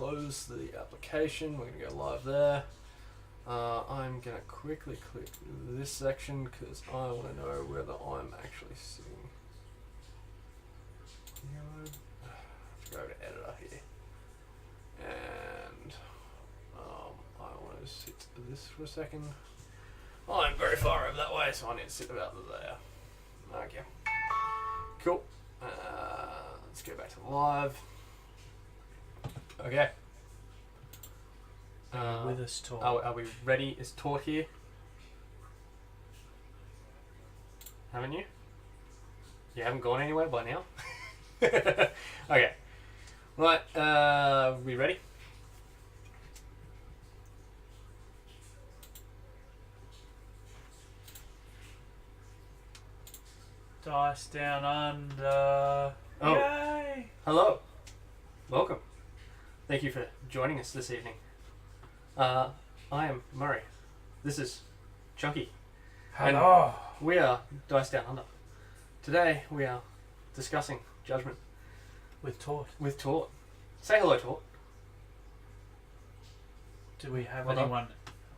close the application. We're going to go live there. I'm going to quickly click this section because I want to know whether I'm actually sitting. Let's go over to editor here. And I want to sit this for a second. I'm very far over that way, so I need to sit about there. Okay. Cool. Let's go back to live. Okay. With us, Tort. Are we ready? Is Tort here? Haven't you? You haven't gone anywhere by now? Okay. Right, we ready? Dice down under. Oh. Yay! Hello. Welcome. Thank you for joining us this evening. I am Murray. This is Chunky. Hello. And we are Dice Down Under. Today we are discussing Judgement With Tort. with Tort. Say hello, Tort. Do we have Well done. anyone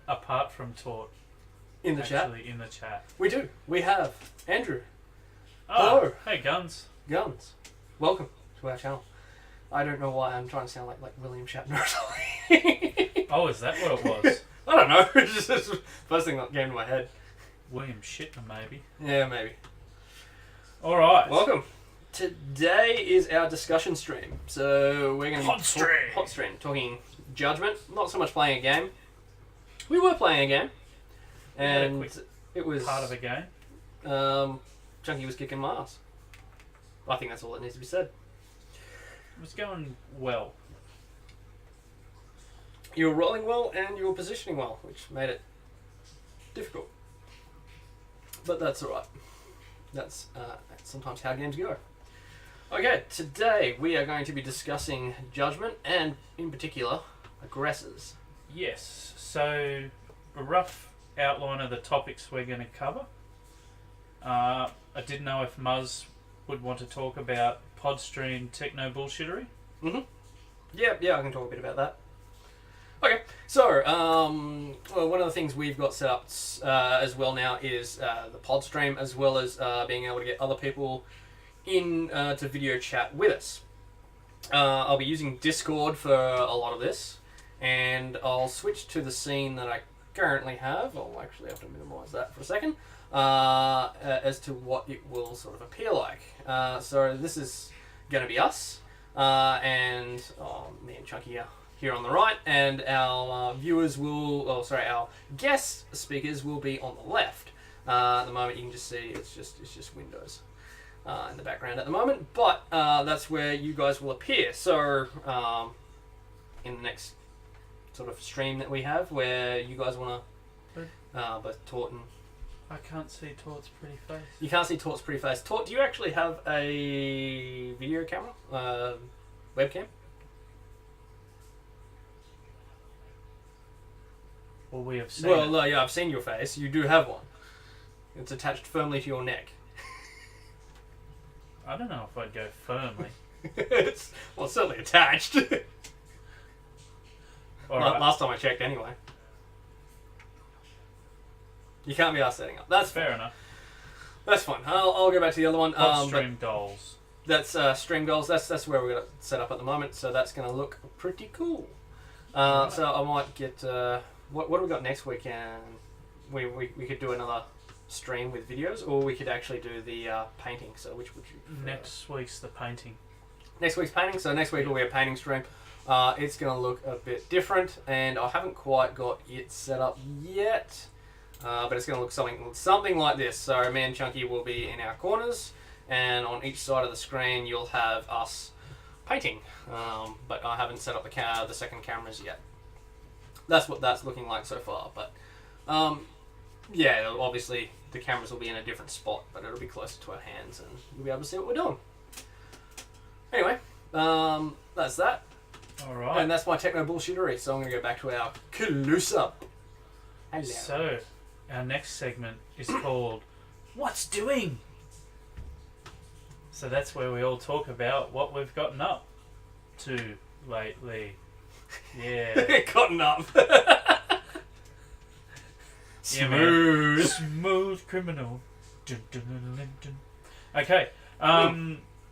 apart from Tort In the chat. actually in the chat? We do. We have Andrew Oh, Hello. hey Guns. Guns. Welcome to our channel. I don't know why I'm trying to sound like William Shatner or something. Oh, is that what it was? I don't know. It's just the first thing that came to my head. William Shatner, maybe. Yeah, maybe. All right. Welcome. Today is our discussion stream. So we're going to Hot hot stream, talking Judgement. Not so much playing a game. We were playing a game, and quick it was part of a game. Chunky was kicking my ass. I think that's all that needs to be said. It was going well. You were rolling well and you were positioning well, which made it difficult. But that's alright. That's sometimes how games go. Okay, today we are going to be discussing Judgement and, in particular, Aggressors. Yes. So, a rough outline of the topics we're going to cover. I didn't know if Muzz would want to talk about podstream techno bullshittery. Yeah, I can talk a bit about that. Okay, so well, one of the things we've got set up as well now is the pod stream, as well as being able to get other people in to video chat with us. I'll be using Discord for a lot of this, and I'll switch to the scene that I currently have. I'll actually have to minimize that for a second, as to what it will sort of appear like. So this is going to be us, and me and Chunky here on the right, and our viewers will, our guest speakers will be on the left. At the moment, you can just see it's just windows in the background at the moment, but that's where you guys will appear. So in the next sort of stream that we have, where you guys want to both Tort and... I can't see Tort's pretty face. You can't see Tort's pretty face. Tort, do you actually have a video camera? Webcam? Well, we have seen Well, it. no, yeah, I've seen your face. You do have one. It's attached firmly to your neck. I don't know if I'd go firmly. It's certainly attached. All right. Last time I checked, anyway. You can't be asked setting up. That's Fair enough. That's fine. I'll go back to the other one. Podstream goals. That's stream goals. That's where we're gonna set up at the moment. So that's gonna look pretty cool. So I might get what have we got next weekend? We could do another stream with videos, or we could actually do the painting. So which would you prefer? Next week's the painting. Next week's painting. So next week will be a painting stream. It's gonna look a bit different, and I haven't quite got it set up yet. But it's going to look something like this. So me and Chunky will be in our corners, and on each side of the screen you'll have us painting. But I haven't set up the second cameras yet. That's what that's looking like so far. But yeah, obviously the cameras will be in a different spot, but it'll be closer to our hands, and you'll be able to see what we're doing. Anyway, that's that. All right. And that's my techno bullshittery. So I'm going to go back to our close-up. Hello. So, our next segment is called What's Doing? So that's where we all talk about what we've gotten up to lately. Yeah. Cotton up. Yeah, man. Smooth. Smooth criminal. Dun, dun, dun, dun, dun. Okay.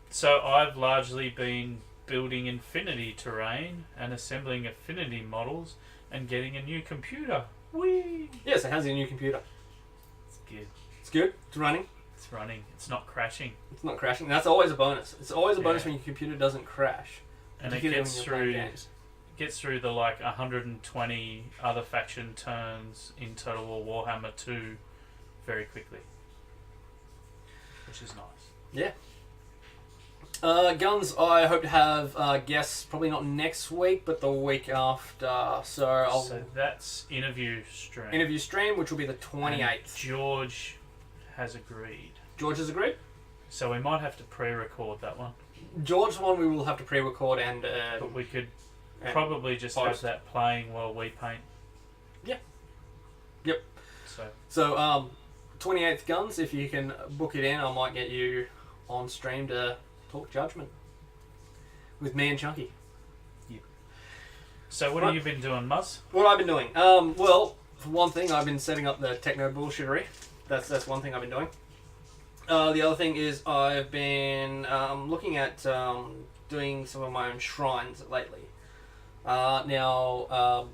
So I've largely been building Infinity terrain and assembling Affinity models and getting a new computer. Whee! Yeah, so how's your new computer? It's good. It's good? It's running? It's running. It's not crashing. It's not crashing. That's always a bonus. It's always a bonus Yeah. when your computer doesn't crash. And it Particularly gets when you're playing through games. gets through the like 120 other faction turns in Total War Warhammer 2 very quickly. Which is nice. Yeah. Guns, I hope to have guests probably not next week, but the week after. So that's interview stream. interview stream, which will be the And 28th. George has agreed. George has agreed. So we might have to pre-record that one. George's one we will have to pre-record and But we could and probably just post. have that playing while we paint. Yeah. Yep. So 28th Guns, if you can book it in, I might get you on stream to talk Judgement with me and Chunky. So what Right. have you been doing, Muzz? What I've been doing? Well, for one thing, I've been setting up the techno bullshittery. That's one thing I've been doing. The other thing is I've been looking at doing some of my own shrines lately. Now,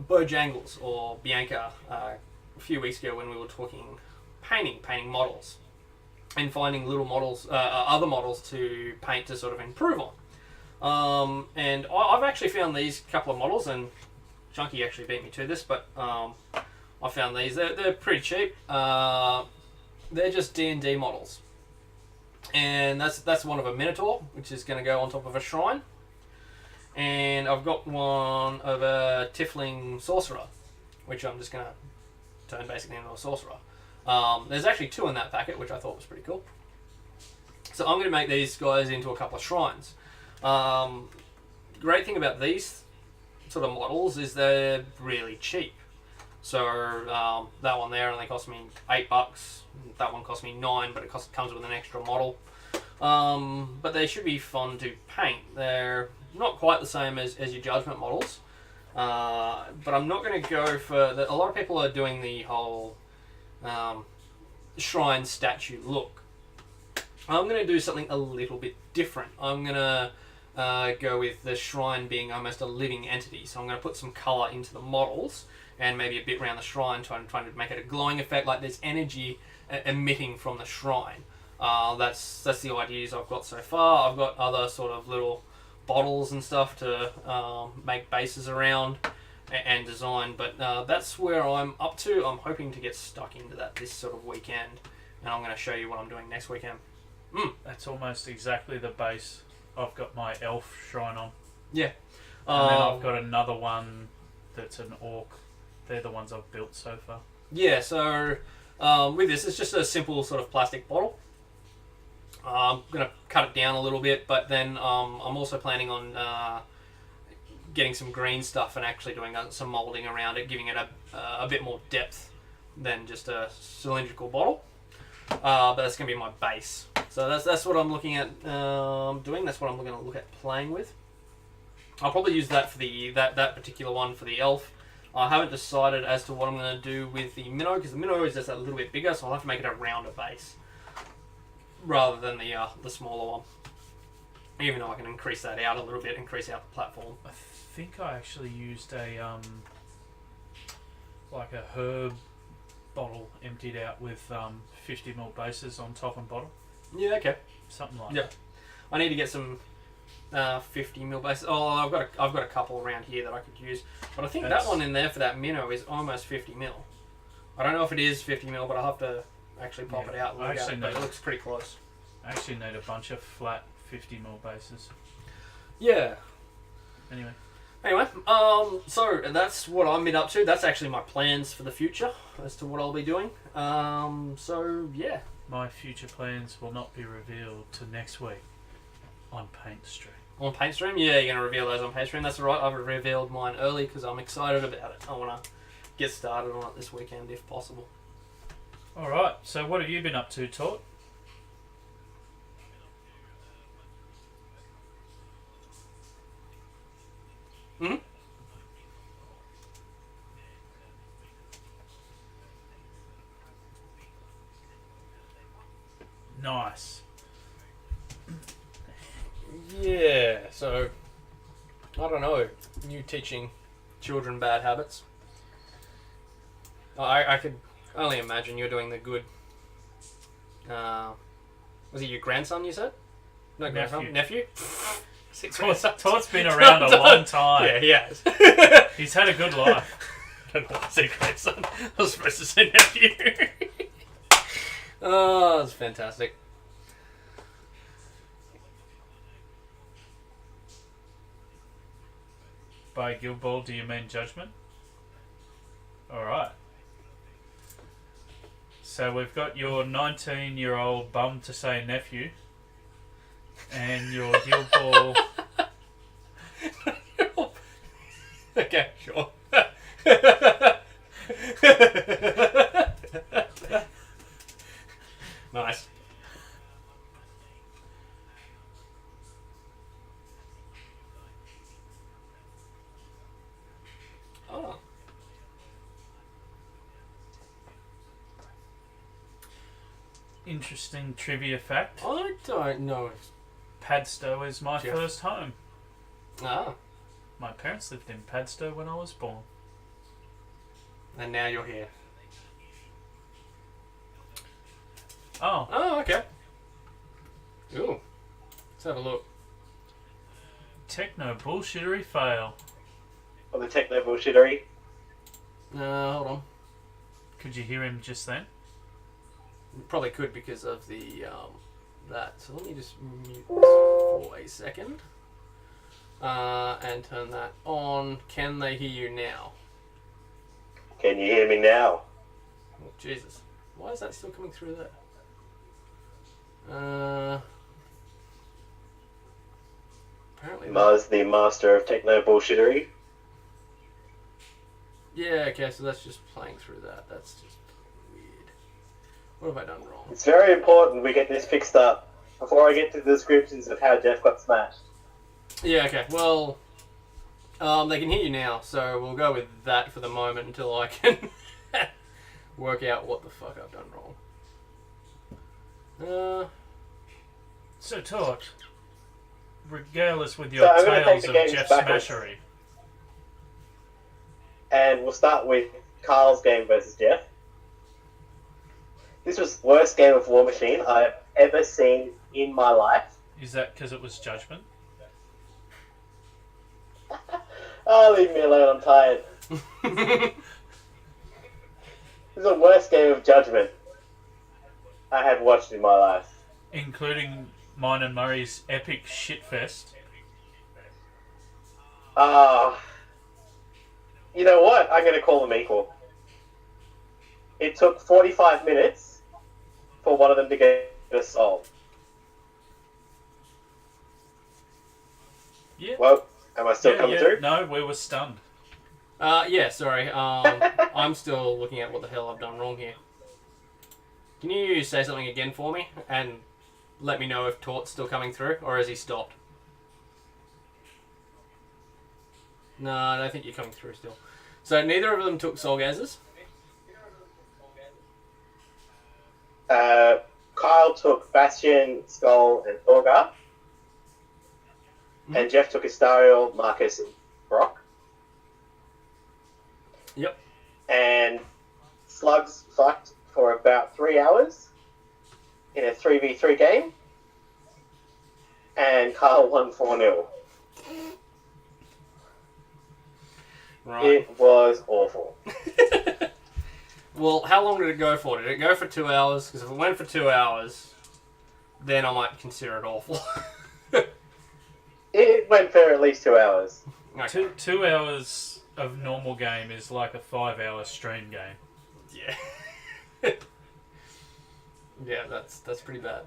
Bojangles or Bianca, a few weeks ago when we were talking painting models, and finding little models, other models to paint to sort of improve on. And I've actually found these couple of models, and Chunky actually beat me to this, but I found these. They're pretty cheap. They're just D&D models, and that's one of a Minotaur, which is going to go on top of a shrine. And I've got one of a Tiefling Sorcerer, which I'm just going to turn basically into a Sorcerer. There's actually two in that packet, which I thought was pretty cool. So I'm going to make these guys into a couple of shrines. Great thing about these sort of models is they're really cheap. So that one there only cost me $8. That one cost me $9, but it comes with an extra model. But they should be fun to paint. They're not quite the same as your Judgement models, but I'm not going to go for a lot of people are doing the whole shrine statue look. I'm going to do something a little bit different. I'm going to go with the shrine being almost a living entity. So I'm going to put some colour into the models and maybe a bit around the shrine, trying to make it a glowing effect, like there's energy emitting from the shrine. That's the ideas I've got so far. I've got other sort of little bottles and stuff to make bases around and design, but that's where I'm up to. I'm hoping to get stuck into that this sort of weekend, and I'm going to show you what I'm doing next weekend. That's almost exactly the base I've got my elf shrine on. Yeah. And then I've got another one that's an orc. They're the ones I've built so far. Yeah, so with this, it's just a simple sort of plastic bottle. I'm going to cut it down a little bit, but then I'm also planning on getting some green stuff and actually doing some moulding around it, giving it a bit more depth than just a cylindrical bottle. But that's going to be my base. So that's what I'm looking at doing. That's what I'm going to look at playing with. I'll probably use that for that particular one for the elf. I haven't decided as to what I'm going to do with the minnow, because the minnow is just a little bit bigger, so I'll have to make it a rounder base rather than the smaller one. Even though I can increase that out a little bit, increase out the platform. I think I actually used a like a herb bottle emptied out with 50ml bases on top and bottom. Yeah, okay. Something like Yeah. that. I need to get some 50ml bases. Oh, I've got a couple around here that I could use, but I think that one in there for that minnow is almost 50ml. I don't know if it is 50ml, but I'll have to actually pop it out and look at it. But it looks pretty close. I actually need a bunch of flat 50ml bases. Yeah. Anyway, so that's what I've been up to. That's actually my plans for the future as to what I'll be doing. So yeah. my future plans will not be revealed till next week on Paint Stream. On Paint Stream? Yeah, you're going to reveal those on Paint Stream. That's alright. I've revealed mine early because I'm excited about it. I want to get started on it this weekend if possible. Alright, so what have you been up to, Tort? Mm-hmm. Nice. Yeah, so I don't know. You teaching children bad habits. I could only imagine you're doing the good. Was it your grandson you said? No, grandson? Nephew? Tort's been around a long time. Yeah, he has. He's had a good life. I don't know what to say grandson. I was supposed to say nephew. Oh, that's fantastic. By Guild Ball, do you mean Judgement? Alright. So we've got your 19-year-old bum to say nephew. And your Guild Ball... Okay, sure. Nice. Oh. Interesting trivia fact. I don't know. Padstow is my Jeff. first home. Ah. My parents lived in Padstow when I was born. And now you're here. Oh. Oh, okay. Ooh. Let's have a look. Techno bullshittery fail. On the techno bullshittery. Hold on. Could you hear him just then? Probably could because of the that. So let me just mute this for a second. And turn that on. Can they hear you now? Can you hear me now? Oh, Jesus. Why is that still coming through there? Apparently. Muzz, the master of techno bullshittery. Yeah, okay, so that's just playing through that. That's just weird. What have I done wrong? It's very important we get this fixed up before I get to the descriptions of how Jeff got smashed. Yeah, okay. Well, they can hear you now, so we'll go with that for the moment until I can work out what the fuck I've done wrong. So, Tort, regale us with So your I'm gonna tales take of the games Jeff backwards. Smashery. And we'll start with Carl's game versus Jeff. This was the worst game of War Machine I've ever seen in my life. Is that because it was Judgement? Oh, leave me alone, I'm tired. This is the worst game of Judgment I have watched in my life. Including mine and Murray's epic shitfest. You know what? I'm going to call them equal. It took 45 minutes for one of them to get a solved. Yeah. Well, am I still coming through? No, we were stunned. Yeah, sorry. I'm still looking at what the hell I've done wrong here. Can you say something again for me and let me know if Tort's still coming through, or has he stopped? No, I don't think you're coming through still. So neither of them took Soulgazers? Kyle took Bastion, Skull, and Thorgar. And Jeff took Astariel, Marcus, and Brock. Yep. And Slugs fucked for about 3 hours in a 3v3 game. And Kyle won 4-0. Right. It was awful. Well, how long did it go for? Did it go for 2 hours? Because if it went for 2 hours, then I might consider it awful. It went for at least 2 hours. Okay. 2 hours of normal game is like a 5-hour stream game. Yeah. Yeah, that's pretty bad.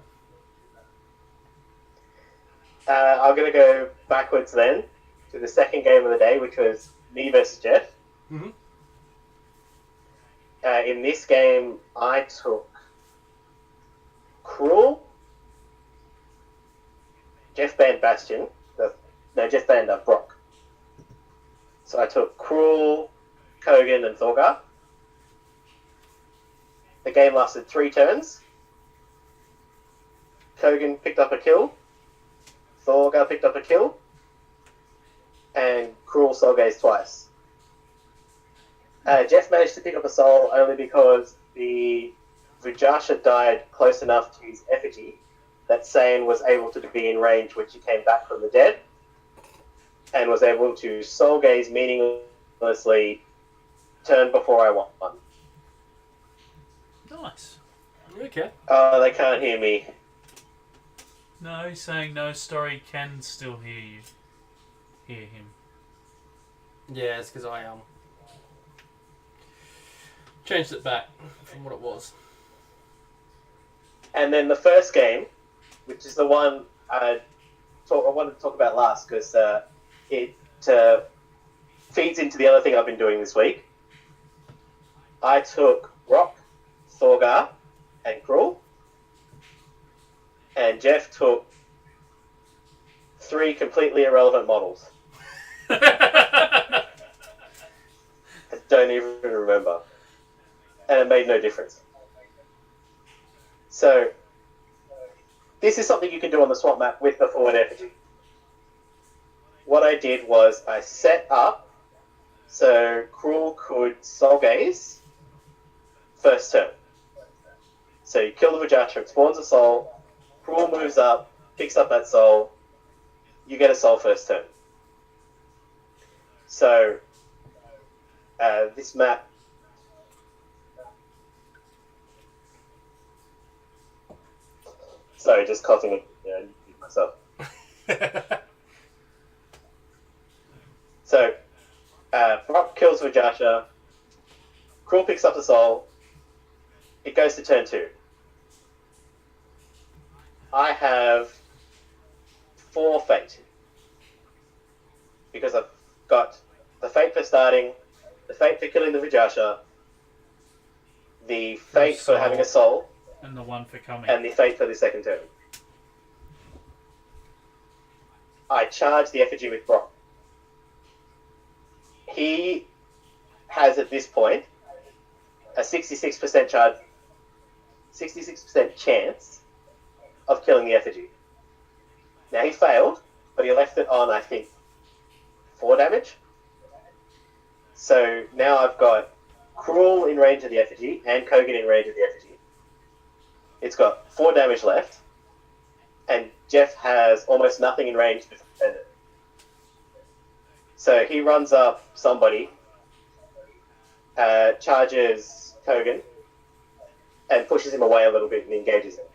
I'm going to go backwards then to the second game of the day, which was me versus Jeff. Mm-hmm. In this game, I took Cruel, Jeff banned Bastion. No, Jeff banned Brock. So I took Cruel, Kogan, and Thorgar. The game lasted 3 turns. Kogan picked up a kill. Thorgar picked up a kill. And Cruel soul gazed twice. Jeff managed to pick up a soul only because the Vujasha died close enough to his effigy that Sane was able to be in range when she came back from the dead and was able to soul gaze meaninglessly turn before I won. Nice. Okay. They can't hear me. No, he's saying no story can still hear you. Hear him. Yeah, it's because I changed it back from what it was. And then the first game, which is the one I wanted to talk about last because it feeds into the other thing I've been doing this week. I took Rock, Thorgar, and Cruel. And Jeff took 3 completely irrelevant models. I don't even remember. And it made no difference. So, this is something you can do on the swap map with the forward effigy. What I did was I set up so Cruel could soul gaze first turn. So you kill the Vujasha, it spawns a soul, Cruel moves up, picks up that soul, you get a soul first turn. So, this map... Sorry, just coughing myself. So, Brock kills Vujasha, Cruel picks up the soul, it goes to turn 2. I have 4 fate. Because I've got the fate for starting, the fate for killing the Vujasha, the fate for having a soul, and the one for coming. and the fate for the second turn. I charge the effigy with Brock. He has at this point a 66% charge, 66% chance of killing the effigy. Now he failed, but he left it on, I think, 4 damage. So now I've got Cruel in range of the effigy and Kogan in range of the effigy. It's got 4 damage left, and Jeff has almost nothing in range to defend it. So he runs up somebody, charges Kogan, and pushes him away a little bit and engages him.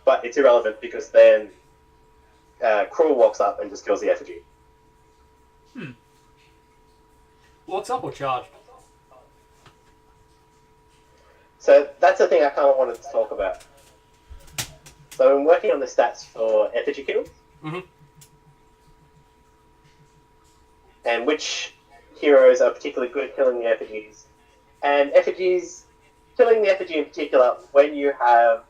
But it's irrelevant because then Cruel walks up and just kills the effigy. Walks up or charged? So that's the thing I kind of wanted to talk about. So I'm working on the stats for effigy kills. Mm-hmm. And which heroes are particularly good at killing the effigies. And effigies, killing the effigy in particular, when you have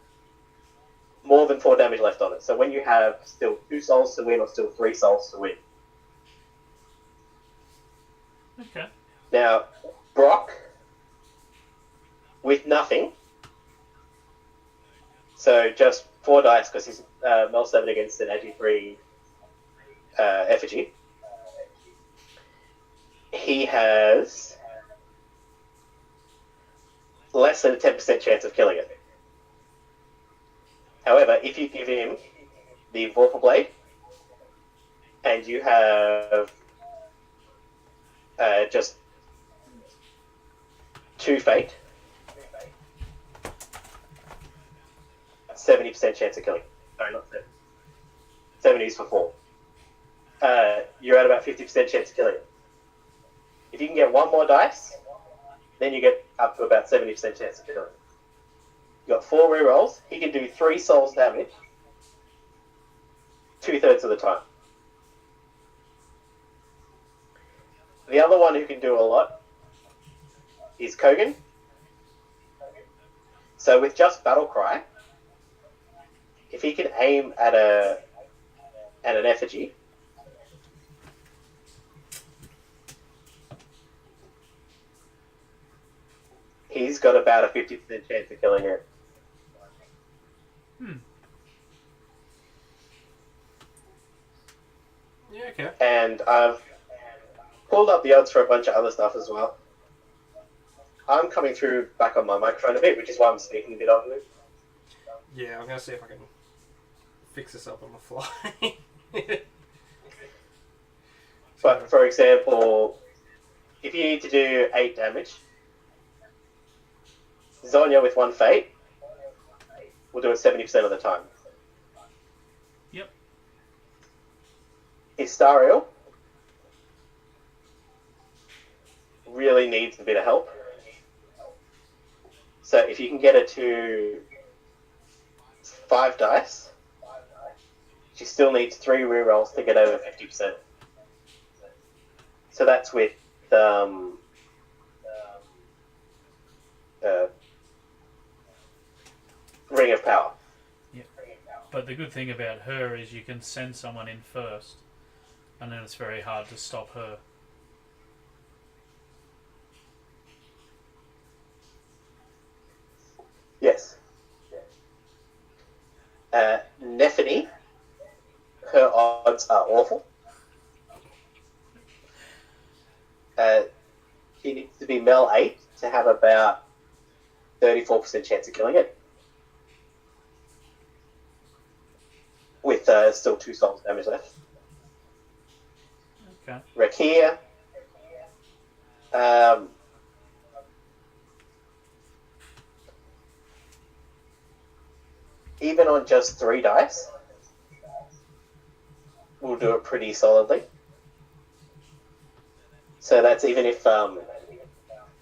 more than 4 damage left on it. So when you have still 2 souls to win or still 3 souls to win. Okay. Now, Brock, with nothing, so just 4 dice because he's Mel 7 against an Agi 3 effigy. He has less than a 10% chance of killing it. However, if you give him the Vorpal Blade and you have just 2 fate, 70% chance of killing. Sorry, not 70. 70 is for 4. You're at about 50% chance of killing it. If you can get 1 more dice, then you get up to about 70% chance of killing it. You got 4 rerolls. He can do 3 souls damage 2/3 of the time. The other one who can do a lot is Kogan. So with just Battle Cry, if he can aim at an effigy, he's got about a 50% chance of killing it. Yeah, okay. And I've pulled up the odds for a bunch of other stuff as well. I'm coming through back on my microphone a bit, which is why I'm speaking a bit on it. Yeah, I'm going to see if I can fix this up on the fly. But, for example, if you need to do 8 damage, Zonya with 1 fate will do it 70% of the time. Yep. Istariel really needs a bit of help. So if you can get her to 5 dice, she still needs 3 rerolls to get over 50%. So that's with Ring of Power. Yep. But the good thing about her is you can send someone in first, and then it's very hard to stop her. Yes. Nephany, her odds are awful. She needs to be Mel 8 to have about 34% chance of killing it. With still 2 souls damage left. Okay. Rakia. Even on just 3 dice, we'll do it pretty solidly. So that's even if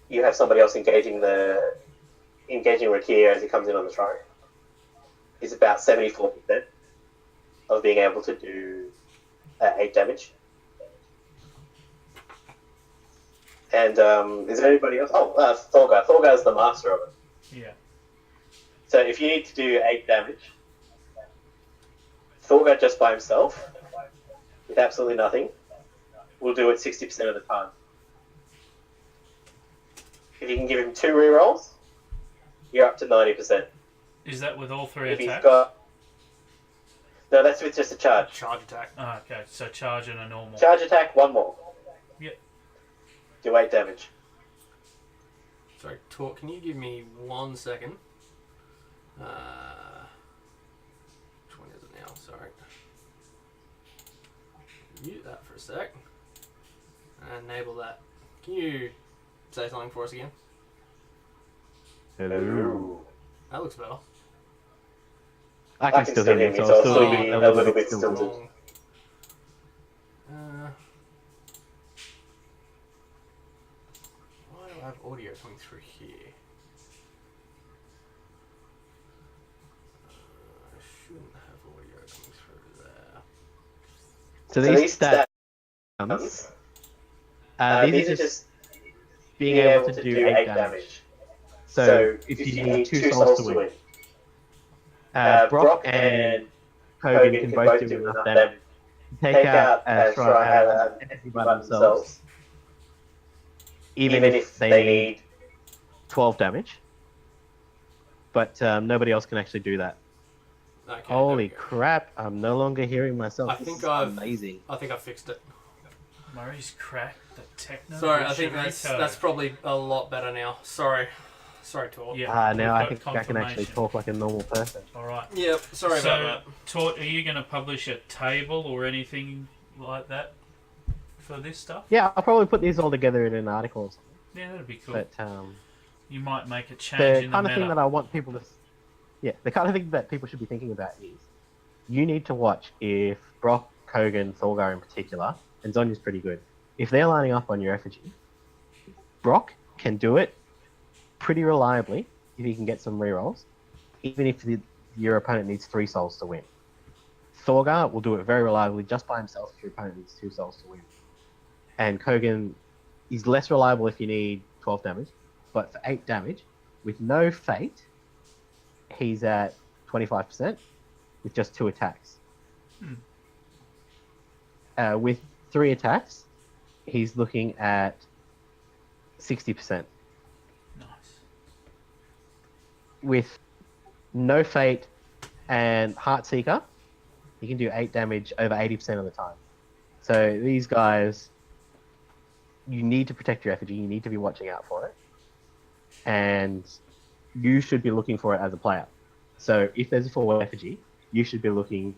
you have somebody else engaging Rakia as he comes in on the throne. Is about 74% of being able to do 8 damage. And is there anybody else? Oh, Thorgar. Thorgar is the master of it. Yeah. So if you need to do 8 damage, Thorgar just by himself, with absolutely nothing, will do it 60% of the time. If you can give him 2 rerolls, you're up to 90%. Is that with all 3 If he's attacks? got... No, that's with just a charge. Charge attack. Oh, okay, so charge and a normal. Charge attack, 1 more. Yep. Do 8 damage. Sorry, Tort, can you give me 1 second? Which one is it now? Sorry. Mute that for a sec. And enable that. Can you say something for us again? Hello. That looks better. I can still hear me, so I'll still be a little bit stilted. Wrong. Why do I have audio coming through here? I shouldn't have audio coming through there. So these stats, these are just being able to do 8 damage. So if you need 2 souls to win. Brock and Hogan can both do enough damage. Take out entity by themselves, even if they need 12 damage. But nobody else can actually do that. Okay, Holy crap, I'm no longer hearing myself. I This think is I've amazing. I think I fixed it. Murray's cracked the techno. Sorry, I think that's probably a lot better now. Sorry, Tort. Yeah. Now I we've think got I can actually confirmation. talk like a normal person. All right. Yep. Sorry So, about that. Tort, are you going to publish a table or anything like that for this stuff? Yeah, I'll probably put these all together in an article or something. Yeah, that'd be cool. But You might make a change the in kind the of thing meta. that I want people to... Yeah, the kind of thing that people should be thinking about is you need to watch if Brock, Kogan, Thorgar in particular, and Zonya's pretty good. If they're lining up on your effigy, Brock can do it pretty reliably if he can get some rerolls, even if your opponent needs 3 souls to win. Thorgar will do it very reliably just by himself if your opponent needs 2 souls to win. And Kogan is less reliable if you need 12 damage, but for 8 damage, with no fate, he's at 25% with just 2 attacks. With 3 attacks, he's looking at 60%. Nice. with no fate and Heartseeker, he can do 8 damage over 80% of the time. So these guys, you need to protect your effigy. You need to be watching out for it, and you should be looking for it as a player. So if there's a forward effigy, you should be looking,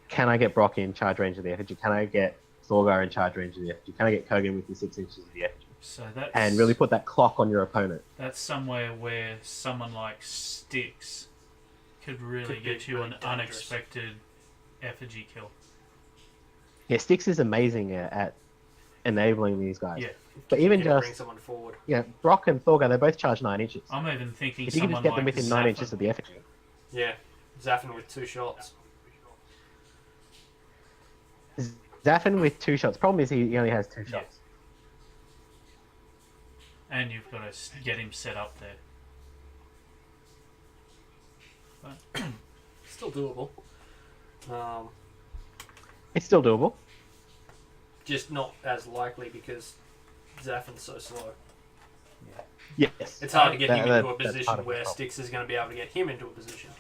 can I get Brock in charge range of the effigy? Can I get Thorgar in charge range of the effigy? Can I get Kogan within 6 inches of the effigy? So that's, and really put that clock on your opponent. That's somewhere where someone like Styx could really get you an unexpected effigy kill. Yeah, Styx is amazing at enabling these guys. Yeah. But even bring just someone forward. Brock and Thorgar, they both charge 9 inches. I'm even thinking If you can someone just get like them within 9 Zaffin. inches of the effigy. Yeah, Zaffin with 2 shots. Zaffin with 2 shots. Problem is he only has 2 shots. And you've got to get him set up there. But Still doable. It's still doable. Just not as likely because Zaffin's so slow. Yes. It's hard to get him into a that's part position of the where problem. Styx is going to be able to get him into a position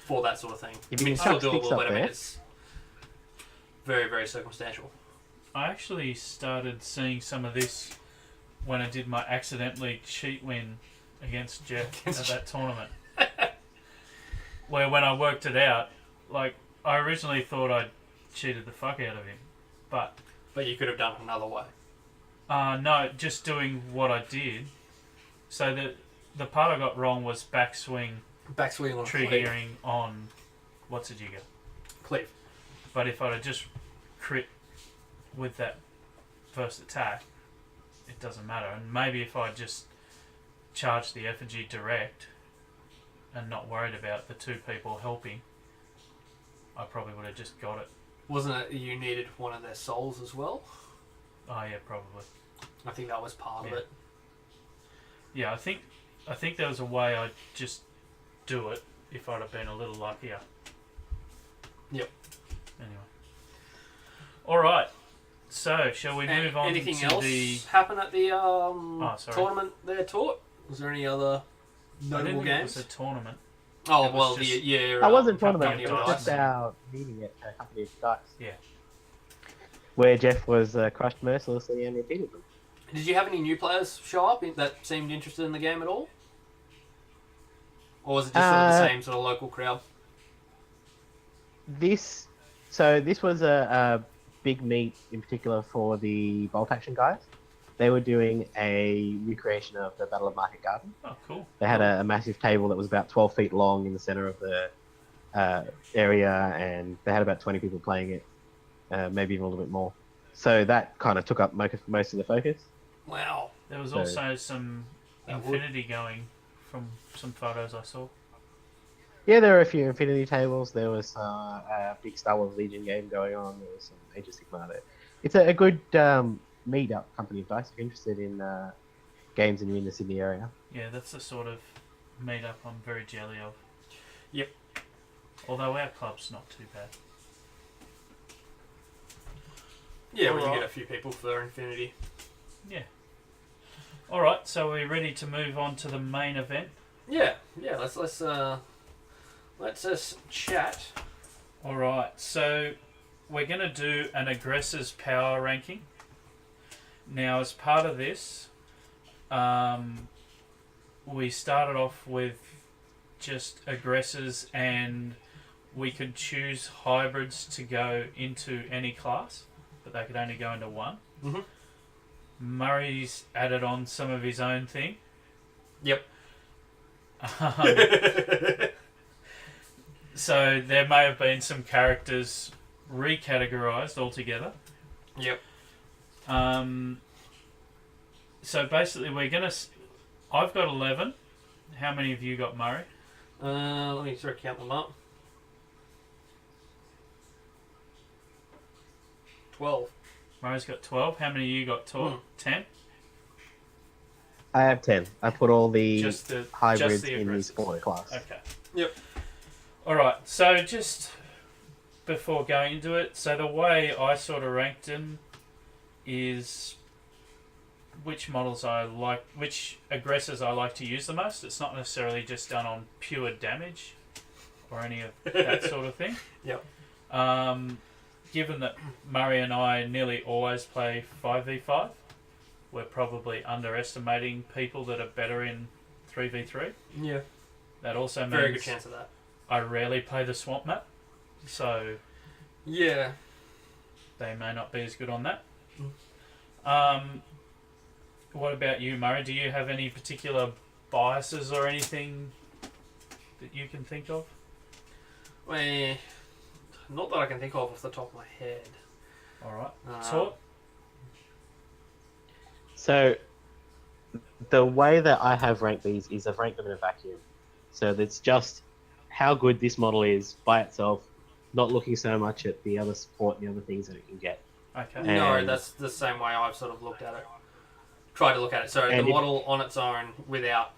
for that sort of thing. If I mean, you it's can still chuck Styx doable, up but I mean, there- it's very, very circumstantial. I actually started seeing some of this when I did my accidentally cheat win against Jeff at that tournament. Where when I worked it out, like, I originally thought I'd cheated the fuck out of him. But you could have done it another way. no, just doing what I did. So the part I got wrong was backswing Backswing on triggering on what's a jigger. Cleave. But if I'd have just crit with that first attack, it doesn't matter. And maybe if I just charged the effigy direct and not worried about the 2 people helping, I probably would have just got it. Wasn't it you needed one of their souls as well? Oh yeah, probably. I think that was part of it. Yeah, I think there was a way I'd just do it if I'd have been a little luckier. Yep. Anyway. Alright. So, shall we move on anything to else the... happen at the sorry. tournament there, Tort? Was there any other I notable didn't think games? it was a tournament. Oh, it was well, just- I wasn't tournament. Company It of was Dice. just our meeting at Company of Dice. Yeah. Where Jeff was crushed mercilessly and repeated them. Did you have any new players show up that seemed interested in the game at all? Or was it just sort of the same sort of local crowd? This was a big meet in particular for the bolt action guys. They were doing a recreation of the Battle of Market Garden. Oh, cool. They had a massive table that was about 12 feet long in the center of the area, and they had about 20 people playing it, maybe even a little bit more. So that kind of took up most of the focus. Wow. There was So- also some That would- Infinity going from some photos I saw. Yeah, there were a few Infinity tables. There was a big Star Wars Legion game going on. There was some Age of Sigmar there. It's a good meet-up Company of Dice if you're interested in games and you're in the Sydney area. Yeah, that's the sort of meet-up I'm very jelly of. Yep. Although our club's not too bad. Yeah, we can Alright. get a few people for Infinity. Yeah. Alright, so we're ready to move on to the main event. Yeah. Let's just chat. Alright, so we're going to do an Aggressors power ranking. Now, as part of this, we started off with just Aggressors, and we could choose hybrids to go into any class, but they could only go into one. Mm-hmm. Murray's added on some of his own thing. Yep. So there may have been some characters recategorized altogether. Yep. So basically, we're gonna. I've got 11. How many of you got Murray? Let me sort of count them up. 12. Murray's got 12. How many of you got 12? 10. I have 10. I put all the Just the hybrids just the in the aggressors. spawner class. Okay. Yep. All right. So just before going into it, so the way I sort of ranked them is which models I like, which aggressors I like to use the most. It's not necessarily just done on pure damage or any of that sort of thing. Yep. Given that Murray and I nearly always play 5v5, we're probably underestimating people that are better in 3v3. Yeah. That also means Very good chance of that. I rarely play the swamp map, so Yeah. they may not be as good on that. Mm. What about you, Murray? Do you have any particular biases or anything that you can think of? Well, not that I can think of off the top of my head. Alright. Tort? So, the way that I have ranked these is I've ranked them in a vacuum. So it's just how good this model is by itself, not looking so much at the other support and the other things that it can get. Okay. No, And- that's the same way I've sort of looked at it. Tried to look at it. So the And it- model on its own, without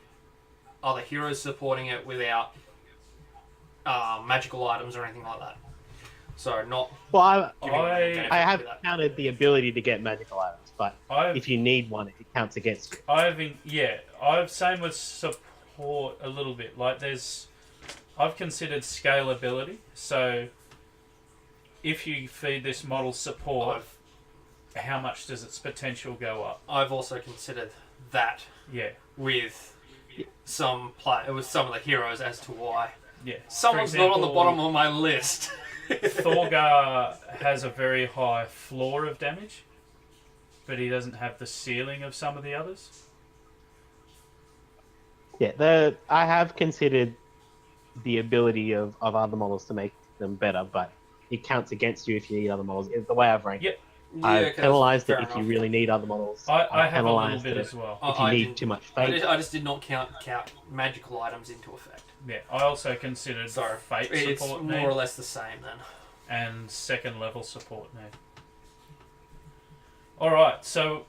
other heroes supporting it, without magical items or anything like that. So not Well, giving I- any benefit I have to that. counted the ability to get magical items, but I've if you need one, it counts against you. I've same with support a little bit. Like I've considered scalability. So if you feed this model support, how much does its potential go up? I've also considered that Yeah, with some with some of the heroes as to why. yeah. Someone's For not on the example, bottom of my list. Thorgar has a very high floor of damage, but he doesn't have the ceiling of some of the others. Yeah, I have considered the ability of other models to make them better, but it counts against you if you need other models. It's the way I've ranked it. I've penalised it fair if you enough. really need other models. I have a little penalised bit it as well. if you I need didn't- too much I fate. just did not count magical items into effect. Yeah, I also considered So fate it's support more need or less the same then. and second level support need. All right, so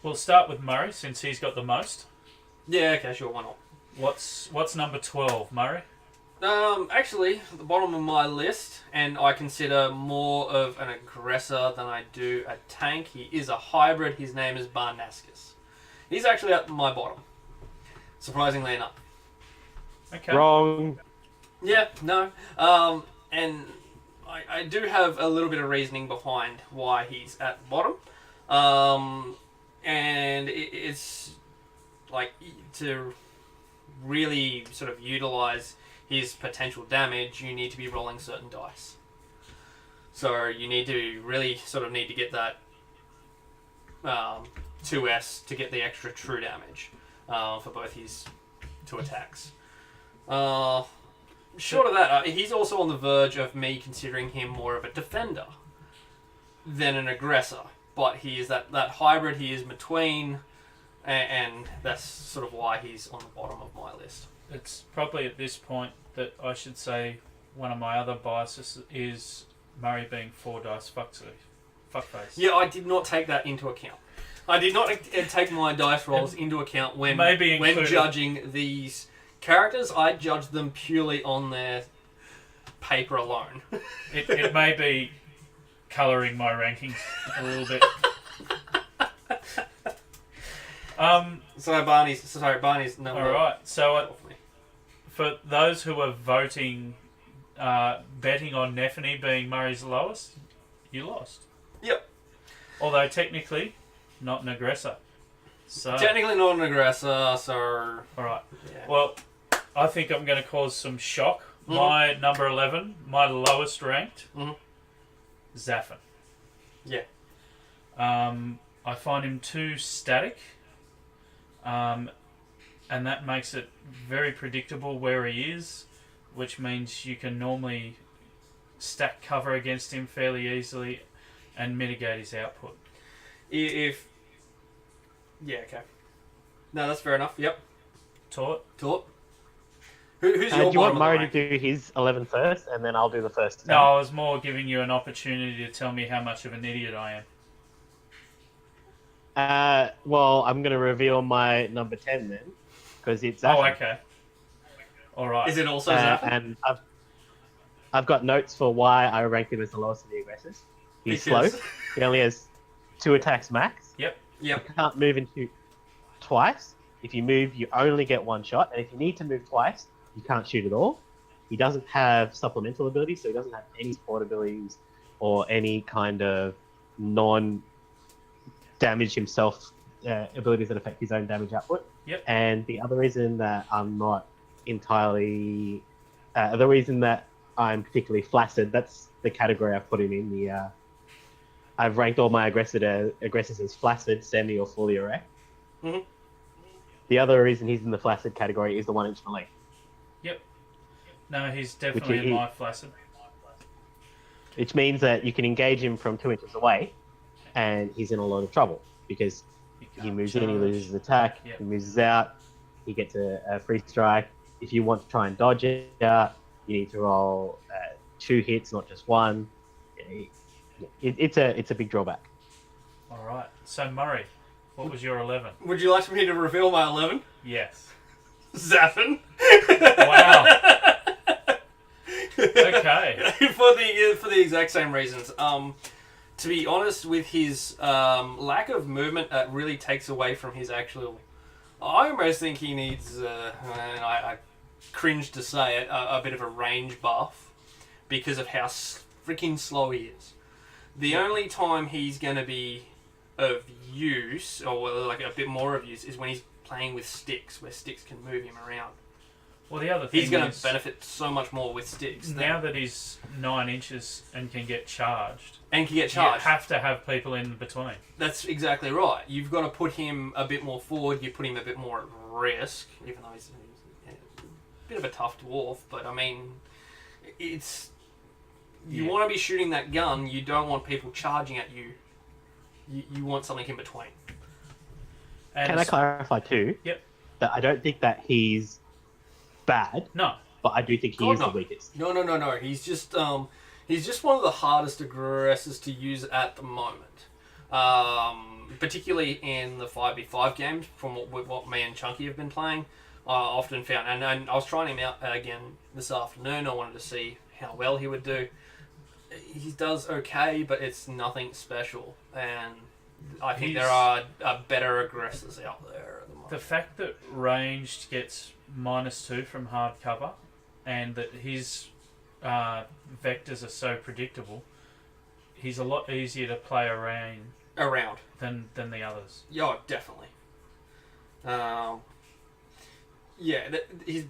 we'll start with Murray since he's got the most. Yeah, okay, sure, why not? What's number 12, Murray? Actually, at the bottom of my list, and I consider more of an aggressor than I do a tank. He is a hybrid. His name is Barnascus. He's actually at my bottom, surprisingly enough. Okay. Wrong. Yeah, no. And I do have a little bit of reasoning behind why he's at the bottom. And it's like to really sort of utilize his potential damage, you need to be rolling certain dice. So you need to really sort of need to get that 2S to get the extra true damage for both his two attacks. Short of that, he's also on the verge of me considering him more of a defender than an aggressor. But he is that hybrid, he is between, and that's sort of why he's on the bottom of my list. It's probably at this point that I should say one of my other biases is Murray being 4 dice fuckface. Yeah, I did not take that into account. I did not take my dice rolls into account when judging these characters. I judged them purely on their paper alone. It may be colouring my rankings a little bit. Barney's number. All right, so 12 for me. for those who are voting, betting on Neffany being Murray's lowest, you lost. Yep. Although technically, not an aggressor. So Technically not an aggressor, so all right. yeah. Well, I think I'm going to cause some shock. Mhm. My number 11, my lowest ranked, Mhm. Zaffin. Yeah. I find him too static, and that makes it very predictable where he is, which means you can normally stack cover against him fairly easily and mitigate his output. If yeah, okay. No, that's fair enough. Yep. Tort? Tort. Who's Do your you want bottom Murray of to the rank? do his 11 first, and then I'll do the first? No, I was more giving you an opportunity to tell me how much of an idiot I am. Well, I'm going to reveal my number 10 then, because it's Oh, Zaffin. okay. All right. Is it also Zaffin? And I've got notes for why I ranked him as the lowest of the aggressors. He's Because- slow. He only has 2 attacks max. Yep. Yep. Can't move into twice. If you move, you only get one shot, and if you need to move twice, you can't shoot at all. He doesn't have supplemental abilities, so he doesn't have any support abilities or any kind of non-damage himself abilities that affect his own damage output. Yep. And the other reason that I'm not entirely... the reason that I'm particularly flaccid, that's the category I've put him in. I've ranked all my aggressors as flaccid, semi, or fully erect. Mm-hmm. The other reason he's in the flaccid category is the 1 inch melee. Yep. No, he's definitely in my flaccid. Which means that you can engage him from 2 inches away, and he's in a lot of trouble because he moves in, he loses his attack, he moves out, he gets a free strike. If you want to try and dodge it out, you need to roll 2 hits, not just one. It's a big drawback. All right. So Murray, what was your 11? Would you like me to reveal my 11? Yes. Zaffin. Wow. Okay. for the exact same reasons. To be honest, with his lack of movement, it really takes away from his actual. I almost think he needs, and I cringe to say it, a bit of a range buff because of how freaking slow he is. The only time he's going to be of use, or like a bit more of use, is when he's playing with sticks, where sticks can move him around. Well, the other thing he's going to benefit so much more with sticks. Now that he's 9 inches and can get charged. You have to have people in between. That's exactly right. You've got to put him a bit more forward. You put him a bit more at risk, even though he's a bit of a tough dwarf. But I mean, it's you want to be shooting that gun. You don't want people charging at you. You want something in between. And can I clarify too? Yep. That I don't think that he's bad. No. But I do think he is the weakest. No. He's just one of the hardest aggressors to use at the moment. Particularly in the 5v5 games, from what me and Chunky have been playing. I often found, and I was trying him out again this afternoon. I wanted to see how well he would do. He does okay, but it's nothing special. And I think there are better aggressors out there at the moment. The fact that ranged gets -2 from hard cover, and that his vectors are so predictable, he's a lot easier to play around than the others. Yeah, definitely. His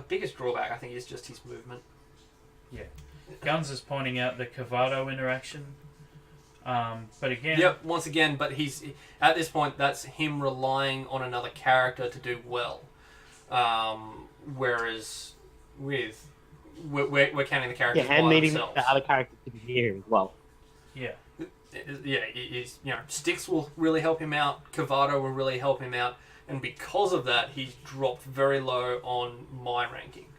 biggest drawback, I think, is just his movement. Yeah. Guns is pointing out the Cavato interaction. But again... Yep, once again, but he's... At this point, that's him relying on another character to do well. Whereas with... We're counting the characters by and needing themselves. the other characters to be near him as well. Yeah. Yeah, Styx will really help him out. Cavato will really help him out. And because of that, he's dropped very low on my ranking.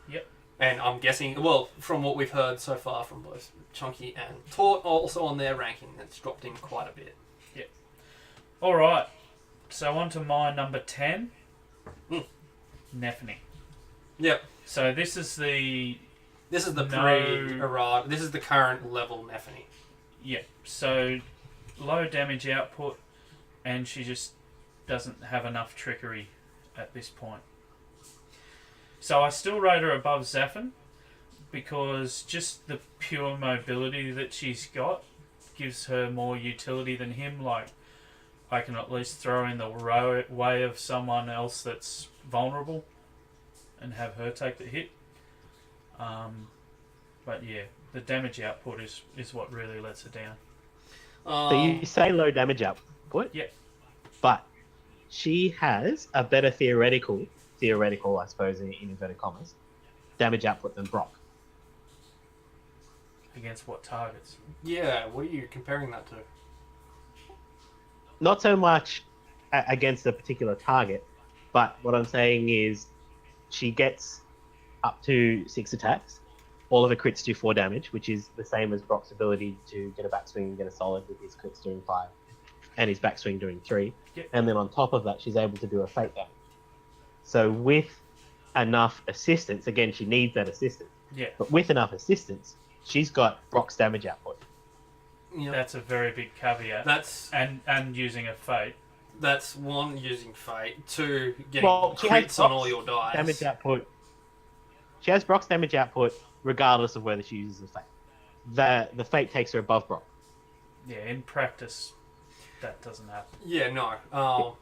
Yep. And I'm guessing, well, from what we've heard so far from both Chunky and Tort, also on their ranking, it's dropped him quite a bit. Yep. All right. So on to my number 10. Nephany. Yep. So this is the pre-Arad. This is the current level Nephany. Yeah. So low damage output, and she just doesn't have enough trickery at this point. So I still rate her above Zaffin because just the pure mobility that she's got gives her more utility than him. Like, I can at least throw in the way of someone else that's vulnerable and have her take the hit. But yeah, the damage output is what really lets her down. So you say low damage output? Yeah. But she has a better theoretical, I suppose, in inverted commas, damage output than Brock. Against what targets? Yeah, what are you comparing that to? Not so much against a particular target, but what I'm saying is she gets up to 6 attacks. All of her crits do 4 damage, which is the same as Brock's ability to get a backswing and get a solid with his crits doing 5 and his backswing doing 3. Yep. And then on top of that, she's able to do a fate damage. So with enough assistance, again, she needs that assistance. Yeah. But with enough assistance, she's got Brock's damage output. Yep. That's a very big caveat. And using a fate. That's one, using Fate. Two, getting She has crits on Brock's all your dice. damage output. She has Brock's damage output regardless of whether she uses the Fate. The Fate takes her above Brock. Yeah, in practice, that doesn't happen. Yeah, no.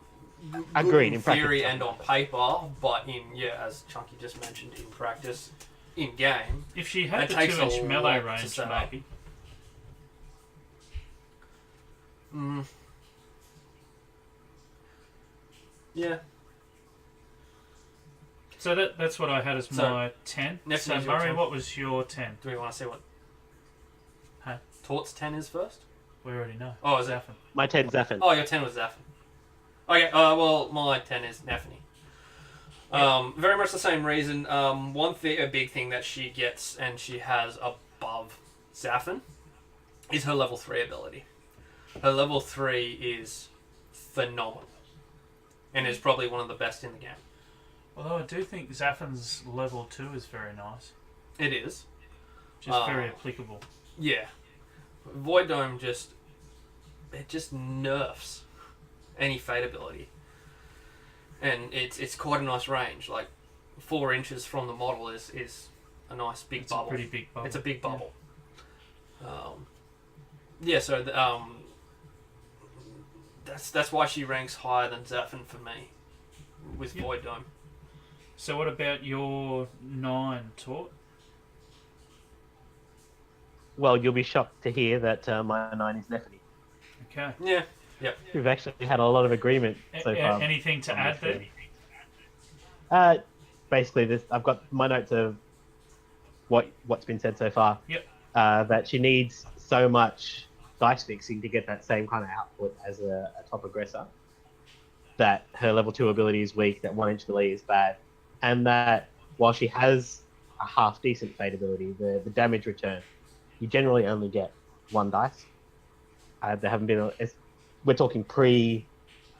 Agreed, In in practice, theory it and on paper, but as Chunky just mentioned, in practice, in game, If she had It the takes a 2-inch melee lot to range, set up. maybe. Yeah. So that's what I had as So, my 10. Next So one's your Murray, 10. what was your 10? Do we want to see what Huh? Tort's 10 is first? We already know. Oh, is it? Zaffin. My 10 Zaffin. Oh, your 10 was Zaffin. Okay, well, my 10 is Nephany. Very much the same reason. A big thing that she gets and she has above Zaffin is her level 3 ability. Her level 3 is phenomenal. And is probably one of the best in the game. Although I do think Zaffin's level 2 is very nice. It is. Just very applicable. Yeah. Void Dome just nerfs any Fate ability. And it's quite a nice range. Like 4 inches from the model is a nice big It's bubble. a pretty big bubble. It's a big bubble. That's why she ranks higher than Zaffin for me with Void Dome. So what about your 9, Tort? Well, you'll be shocked to hear that my 9 is Nephany. Okay. Yeah. Yep. We've actually had a lot of agreement so far. Anything to add there? Basically, I've got my notes of what's been said so far. Yep. That she needs so much dice fixing to get that same kind of output as a top aggressor. That her level 2 ability is weak, that 1-inch melee is bad, and that while she has a half decent Fate ability, the damage return, you generally only get 1 dice. There haven't been we're talking pre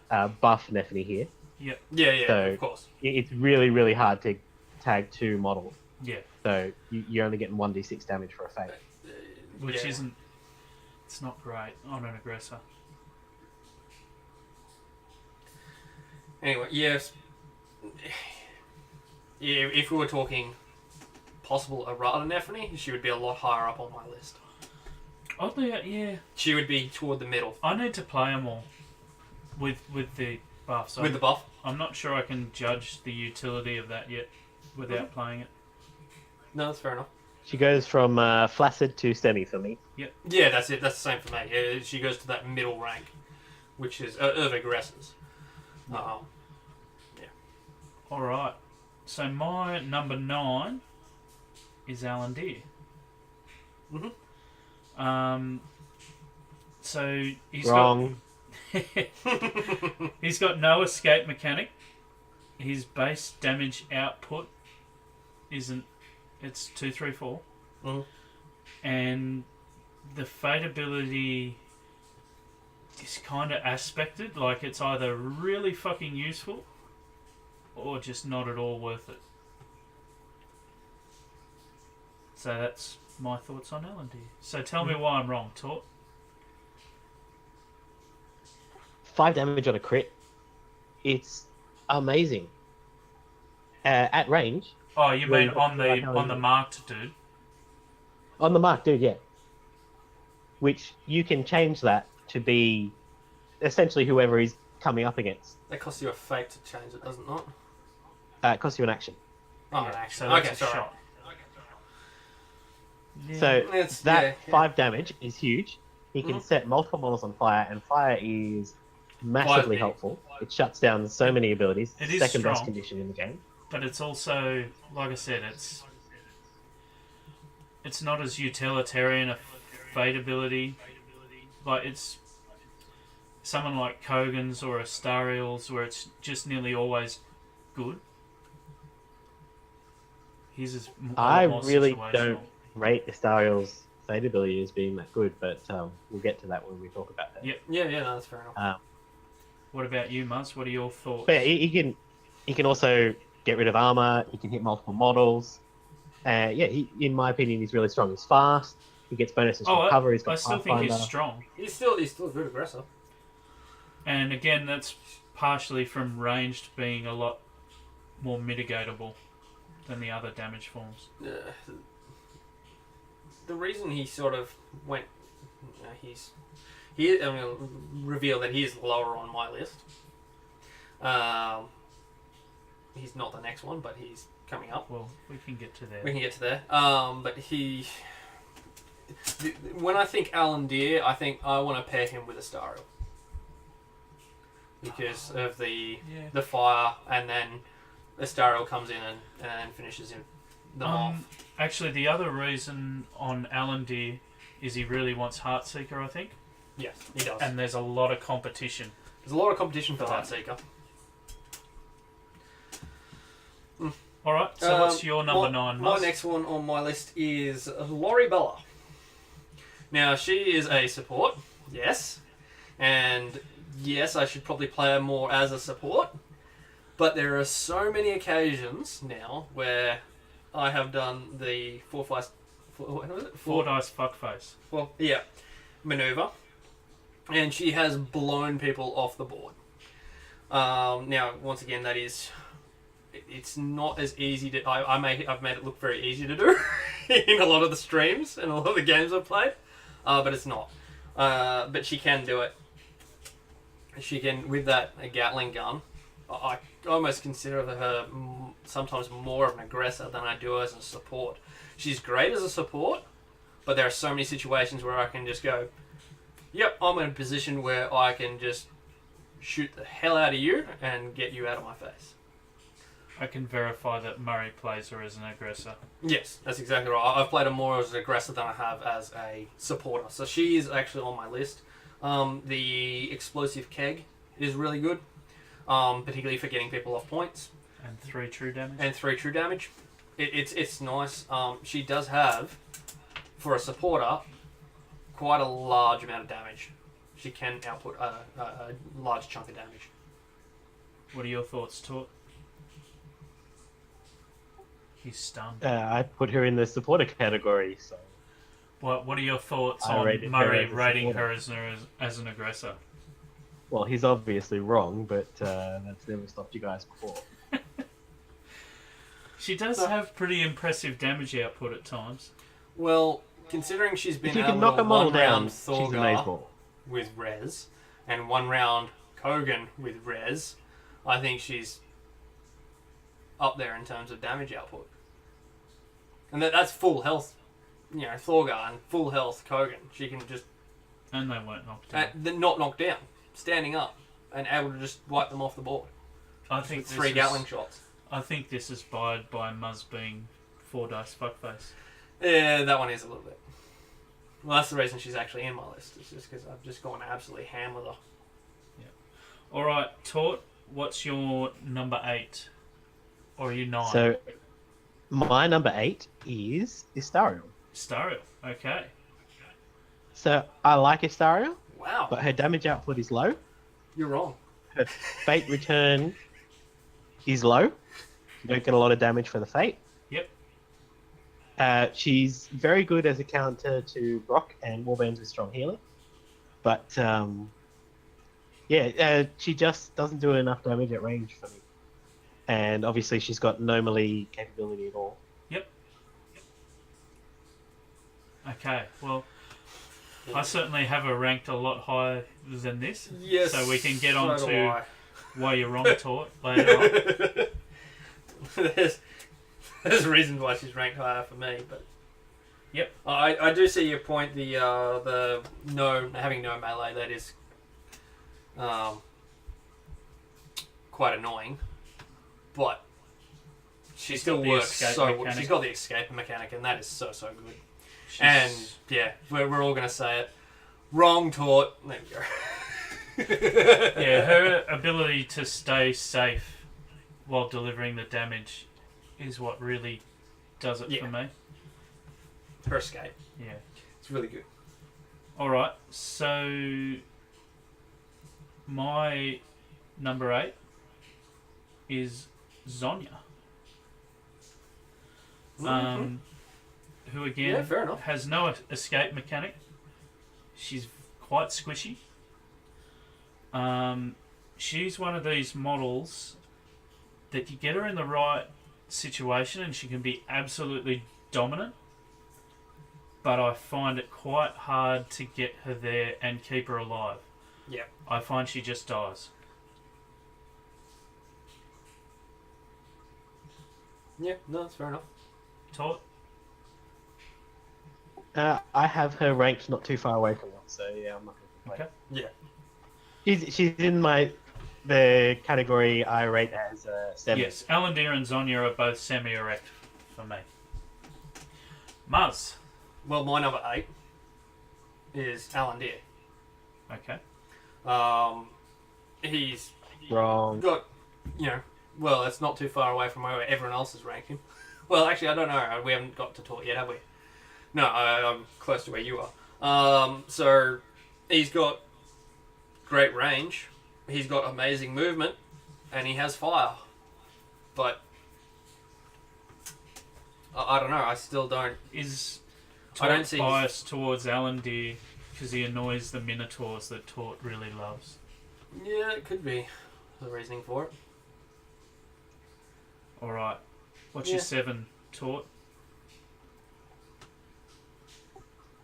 buff Nephany here. Yep. Yeah, So, of course. It's really, really hard to tag 2 models. Yeah. So you're only getting 1d6 damage for a Fate. Which Yeah. isn't... It's not great on an aggressor. Anyway, yes. Yeah, if we were talking possible errata Nephany, she would be a lot higher up on my list. Oddly, yeah. She would be toward the middle. I need to play them all with the buffs. With the buff? I'm not sure I can judge the utility of that yet without playing it. No, that's fair enough. She goes from flaccid to semi for me. Yeah, that's it. That's the same for me. Yeah, she goes to that middle rank, which is of aggressors. Alright. So my number 9 is Alan Deere. So he's Wrong. he's got no escape mechanic. His base damage output isn't. It's 2, 3, 4. And the Fate ability is kind of aspected. Like it's either really fucking useful or just not at all worth it. So that's my thoughts on L&D. So tell me why I'm wrong, Tort. 5 damage on a crit. It's amazing. At range. Oh, you mean Well, on the marked dude? On the mark, dude, yeah. Which you can change that to be essentially whoever he's coming up against. That costs you a Fate to change it, doesn't it? It costs you an action. Oh, Yeah, an action. so that's Okay, a sorry. shot. Yeah. So It's- that yeah, yeah. 5 damage is huge. He can set multiple models on fire, and fire is massively big. helpful. It shuts down so many abilities. It is Second best strong. condition in the game. But it's also, like I said, it's not as utilitarian a Fate ability. Like it's someone like Kogan's or Astariel's, where it's just nearly always good. His is a I lot more really situational. don't rate Astariel's Fate ability as being that good, but we'll get to that when we talk about that. Yep. Yeah, no, that's fair enough. What about you, Muzz? What are your thoughts? But yeah, he can also get rid of armor. He can hit multiple models. In my opinion, he's really strong. He's fast. He gets bonuses from cover. He's got I still think Pathfinder. he's strong. He's still a good aggressor. And again, that's partially from ranged being a lot more mitigatable than the other damage forms. The reason he sort of went, I'm going to reveal that he is lower on my list. He's not the next one, but he's coming up. Well, we can get to there. We can get to there. But when I think Alan Deere, I think I want to pair him with Astariel. Because of the fire, and then Astariel comes in and finishes him off. Actually, the other reason on Alan Deere is he really wants Heartseeker, I think. Yes, he does. And there's a lot of competition. There's a lot of competition for Heartseeker. Alright, so what's your number 9, My Muzz? next one on my list is Laurie Bella. Now, she is a support, yes. And yes, I should probably play her more as a support. But there are so many occasions now where I have done the four dice fuckface. Well, yeah, maneuver, and she has blown people off the board. Now, once again, it's not as easy to. I've made it look very easy to do in a lot of the streams and a lot of the games I've played, but it's not. But she can do it. She can with a Gatling gun. I almost consider her sometimes more of an aggressor than I do as a support. She's great as a support, but there are so many situations where I can just go, yep, I'm in a position where I can just shoot the hell out of you and get you out of my face. I can verify that Murray plays her as an aggressor. Yes, that's exactly right. I've played her more as an aggressor than I have as a supporter. So she is actually on my list. The explosive keg is really good, particularly for getting people off points. And 3 true damage. It's nice. She does have, for a supporter, quite a large amount of damage. She can output a large chunk of damage. What are your thoughts, Tort? He's stunned. I put her in the supporter category, so... What are your thoughts I on rated Murray her as a rating supporter. her as an aggressor? Well, he's obviously wrong, but that's never stopped you guys before. She does have pretty impressive damage output at times. Well, considering she's been If you able can knock to a model one down, round she's an Thorgar A-ball. with Res, and one round Kogan with Res, I think she's up there in terms of damage output. And that's full health, Thorgar and full health Kogan. She can just... And they weren't knocked down. They're not knocked down, standing up, and able to just wipe them off the board. I think with 3 Gatling shots. I think this is by Muzz being 4 dice fuckface. Yeah, that one is a little bit. Well, that's the reason she's actually in my list. It's just because I've just gone absolutely ham with her. Yeah. Alright, Tort, what's your number 8? Or are you 9? So, my number 8 is Istariel. Stariel, okay. So, I like Istariel, Wow, but her damage output is low. you're wrong. Her fate return is low. You don't get a lot of damage for the fate. Yep. She's very good as a counter to Brock and Warbands with strong healing. But, she just doesn't do enough damage at range for me. And obviously she's got no melee capability at all. Yep. Okay, well, I certainly have her ranked a lot higher than this. Yes. So we can get on so do to I. why you're wrong, Tort, later on. There's reasons why she's ranked higher for me, but Yep. I do see your point. The having no melee, that is quite annoying, but she She's still got the works escape so. mechanic. She's got the escape mechanic, and that is so good. She's- And yeah, we're all gonna say it. Wrong, Tort. There we go. yeah, her ability to stay safe while delivering the damage is what really does it Yeah. for me. Her escape. Yeah. It's really good. Alright, so my number 8 is Zonya. Who again Yeah, fair enough. has no escape mechanic. She's quite squishy. She's one of these models that you get her in the right situation and she can be absolutely dominant, but I find it quite hard to get her there and keep her alive. Yeah. I find she just dies. Yeah, no, that's fair enough. Tort? I have her ranked not too far away from us, so yeah, I'm not going to complain. Yeah. She's in the category I rate as 7. Yes, Alandir and Zonya are both semi-erect for me. Muzz? Well, my number 8 is Alan Deere. Okay. He's Wrong. got, well, it's not too far away from where everyone else is ranking. Well, actually, I don't know. We haven't got to Tort yet, have we? No, I'm close to where you are. So, he's got great range. He's got amazing movement. And he has fire. But, I don't know. I still don't... Is I don't Tort see biased towards Alandir because he annoys the Minotaurs that Tort really loves? Yeah, it could be the reasoning for it. Alright. What's your 7, Tort?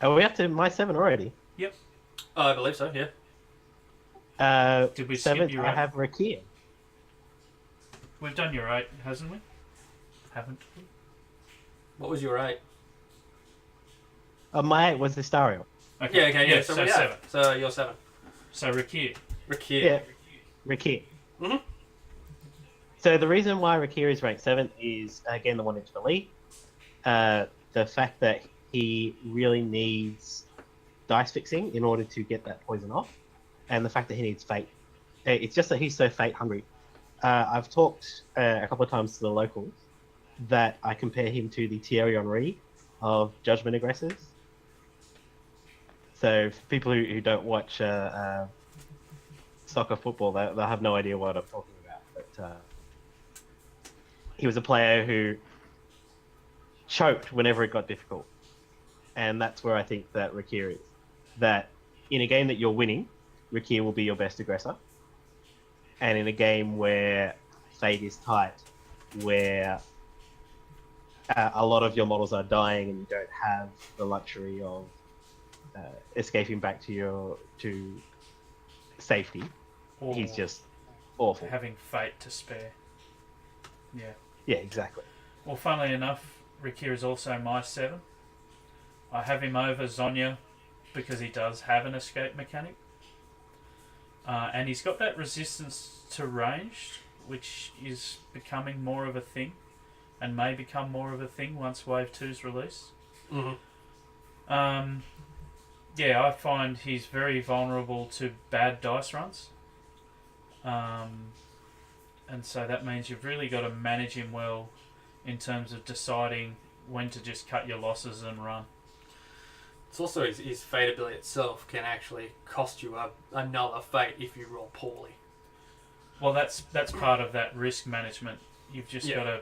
Are we up to my 7 already? Yep. I believe so, yeah. Did we skip 7th, your I 8? have Rakir. We've done your 8, hasn't we? Haven't we? What was your 8? My 8 was the Stariel. Yeah, okay, yeah. So So, 7. So you're 7. So Rakir. Rakir. Yeah, Rakir. Mhm. So the reason why Rakir is ranked 7th is, again, the one into the lead. The fact that he really needs dice fixing in order to get that poison off, and the fact that he needs fate. It's just that he's so fate hungry. I've talked a couple of times to the locals that I compare him to the Thierry Henry of Judgement Aggressors. So for people who don't watch soccer football, they'll have no idea what I'm talking about. But he was a player who choked whenever it got difficult. And that's where I think that Rakir is. That in a game that you're winning, Rakir will be your best aggressor. And in a game where fate is tight, where a lot of your models are dying and you don't have the luxury of escaping back to safety, Or he's just awful. having fate to spare. Yeah. Yeah, exactly. Well, funnily enough, Rakir is also my 7. I have him over Zonya because he does have an escape mechanic. And he's got that resistance to ranged, which is becoming more of a thing, and may become more of a thing once Wave 2's released. Mm-hmm. Yeah, I find he's very vulnerable to bad dice runs. And so that means you've really got to manage him well in terms of deciding when to just cut your losses and run. It's also his fate ability itself can actually cost you another fate if you roll poorly. Well, that's part of that risk management. You've just got to...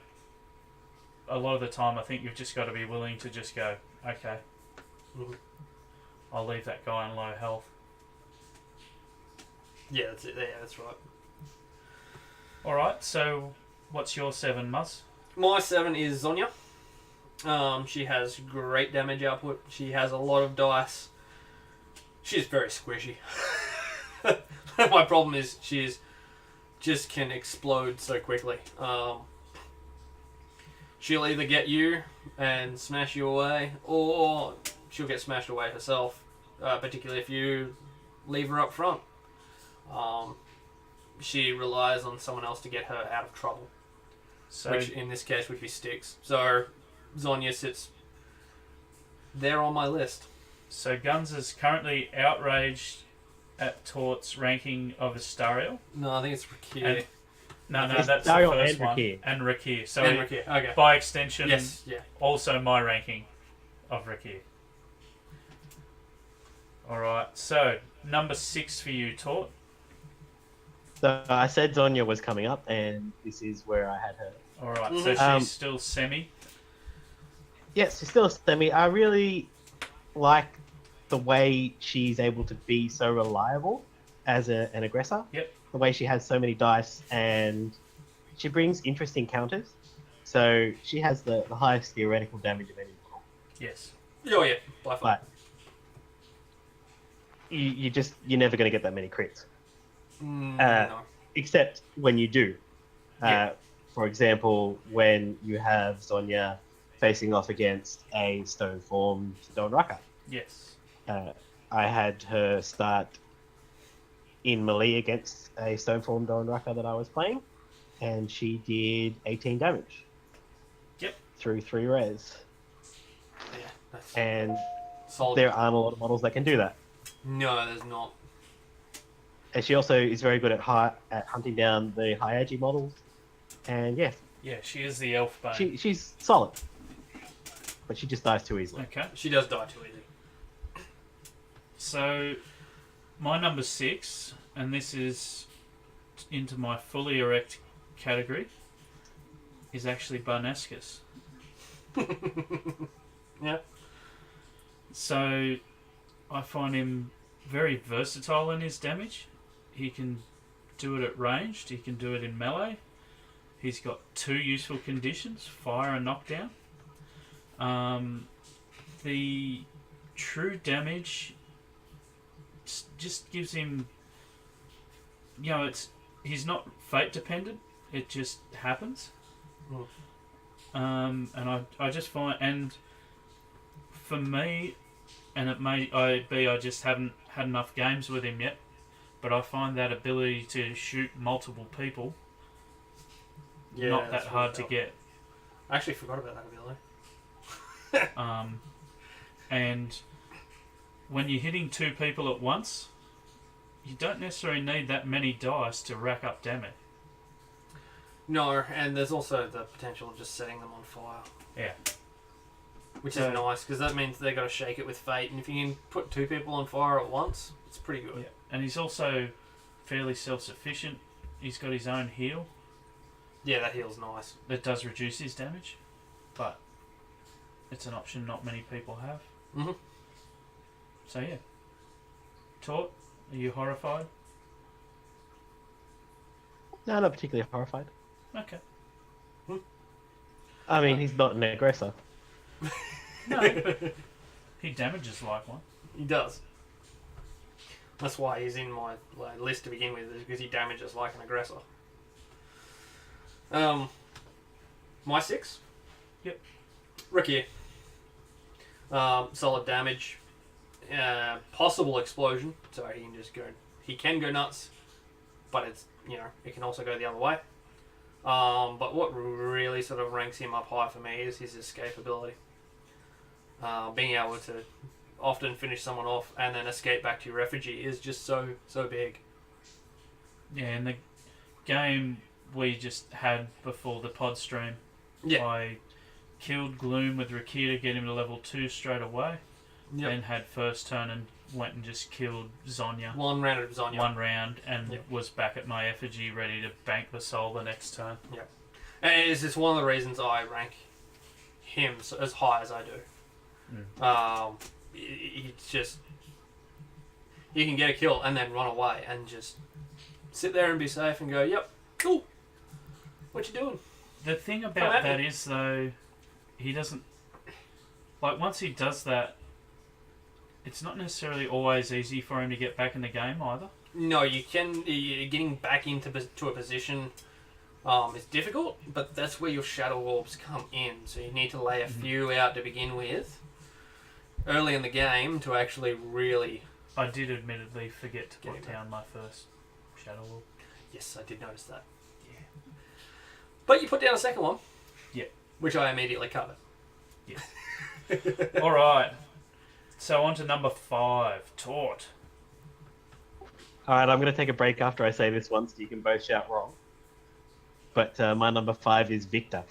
A lot of the time, I think you've just got to be willing to just go, okay, I'll leave that guy on low health. Yeah, that's it. Yeah, that's right. Alright, so what's your 7, Muzz? My 7 is Zonya. She has great damage output. She has a lot of dice. She's very squishy. My problem is she's just can explode so quickly. She'll either get you and smash you away, or she'll get smashed away herself, particularly if you leave her up front. She relies on someone else to get her out of trouble, So, which in this case would be Styx. So Zonya sits there on my list. so Guns is currently outraged at Tort's ranking of Astariel. No, I think it's Rakir. And- No, It's that's Daryl the first and one. Rakir. And Rakir. So, And Rakir. Okay. by extension, Yes. Yeah. also my ranking of Rakir. Alright, so number 6 for you, Tort. So I said Zonya was coming up, and this is where I had her. Alright, so Mhm. she's still semi. Yes, she's still a semi. I really like the way she's able to be so reliable as an aggressor. Yep. The way she has so many dice, and she brings interesting counters. So she has the highest theoretical damage of any model. Yes. Oh yeah, by far. But you're never going to get that many crits. No. Except when you do. Yeah. For example, when you have Zonya facing off against a stone-formed Dawnrucker. Yes. I had her start in melee against a stone-formed Dawnrucker that I was playing, and she did 18 damage. Yep. Through 3 res. Yeah, that's And solid. there aren't a lot of models that can do that. No, there's not. And she also is very good at hunting down the high agi models. And yeah, Yeah, she is the elf bane. she's solid. But she just dies too easily. Okay. She does die too easy. So, my number 6, and this is into my fully erect category, is actually Barnescus. Yeah. So, I find him very versatile in his damage. He can do it at ranged, he can do it in melee. He's got 2 useful conditions, fire and knockdown. The true damage just gives him, he's not fate dependent, it just happens. And I just find, and for me, and it may be I just haven't had enough games with him yet, but I find that ability to shoot multiple people not that hard to get. I actually forgot about that ability. And when you're hitting 2 people at once, you don't necessarily need that many dice to rack up damage. No, and there's also the potential of just setting them on fire. Yeah. Which is nice, because that means they've got to shake it with fate, and if you can put 2 people on fire at once, it's pretty good. Yeah. And he's also fairly self-sufficient. He's got his own heal. Yeah, that heal's nice. That does reduce his damage, but it's an option not many people have. Mm-hmm. So yeah. Tort, are you horrified? No, not particularly horrified. Okay. I mean, he's not an aggressor. No, but he damages like one. He does. That's why he's in my list to begin with, is because he damages like an aggressor. My 6? Yep. Ricky. Solid damage. Possible explosion, so he can just go. He can go nuts, but it's it can also go the other way. But what really sort of ranks him up high for me is his escape ability. Being able to often finish someone off and then escape back to your refugee is just so big. Yeah, and the game we just had before the pod stream, I killed Gloom with Rakita, get him to level 2 straight away. Yep. Then had first turn and went and just killed Zonya. One round of Zonya. One round, and was back at my effigy ready to bank the soul the next turn. Yep. And it's just one of the reasons I rank him as high as I do. It's just, you can get a kill and then run away and just sit there and be safe and go, yep, cool. What you doing? The thing about that is, though, he doesn't... once he does that, it's not necessarily always easy for him to get back in the game, either. No, you can... Getting back into a position is difficult, but that's where your shadow orbs come in. So you need to lay a few out to begin with, early in the game, to actually really... I did admittedly forget to put down my first shadow orb. Yes, I did notice that. Yeah. But you put down a second one. Yeah. Which I immediately covered. Yeah. Alright. So on to number 5, Tort. Alright, I'm going to take a break after I say this one so you can both shout wrong. But my number 5 is Victor.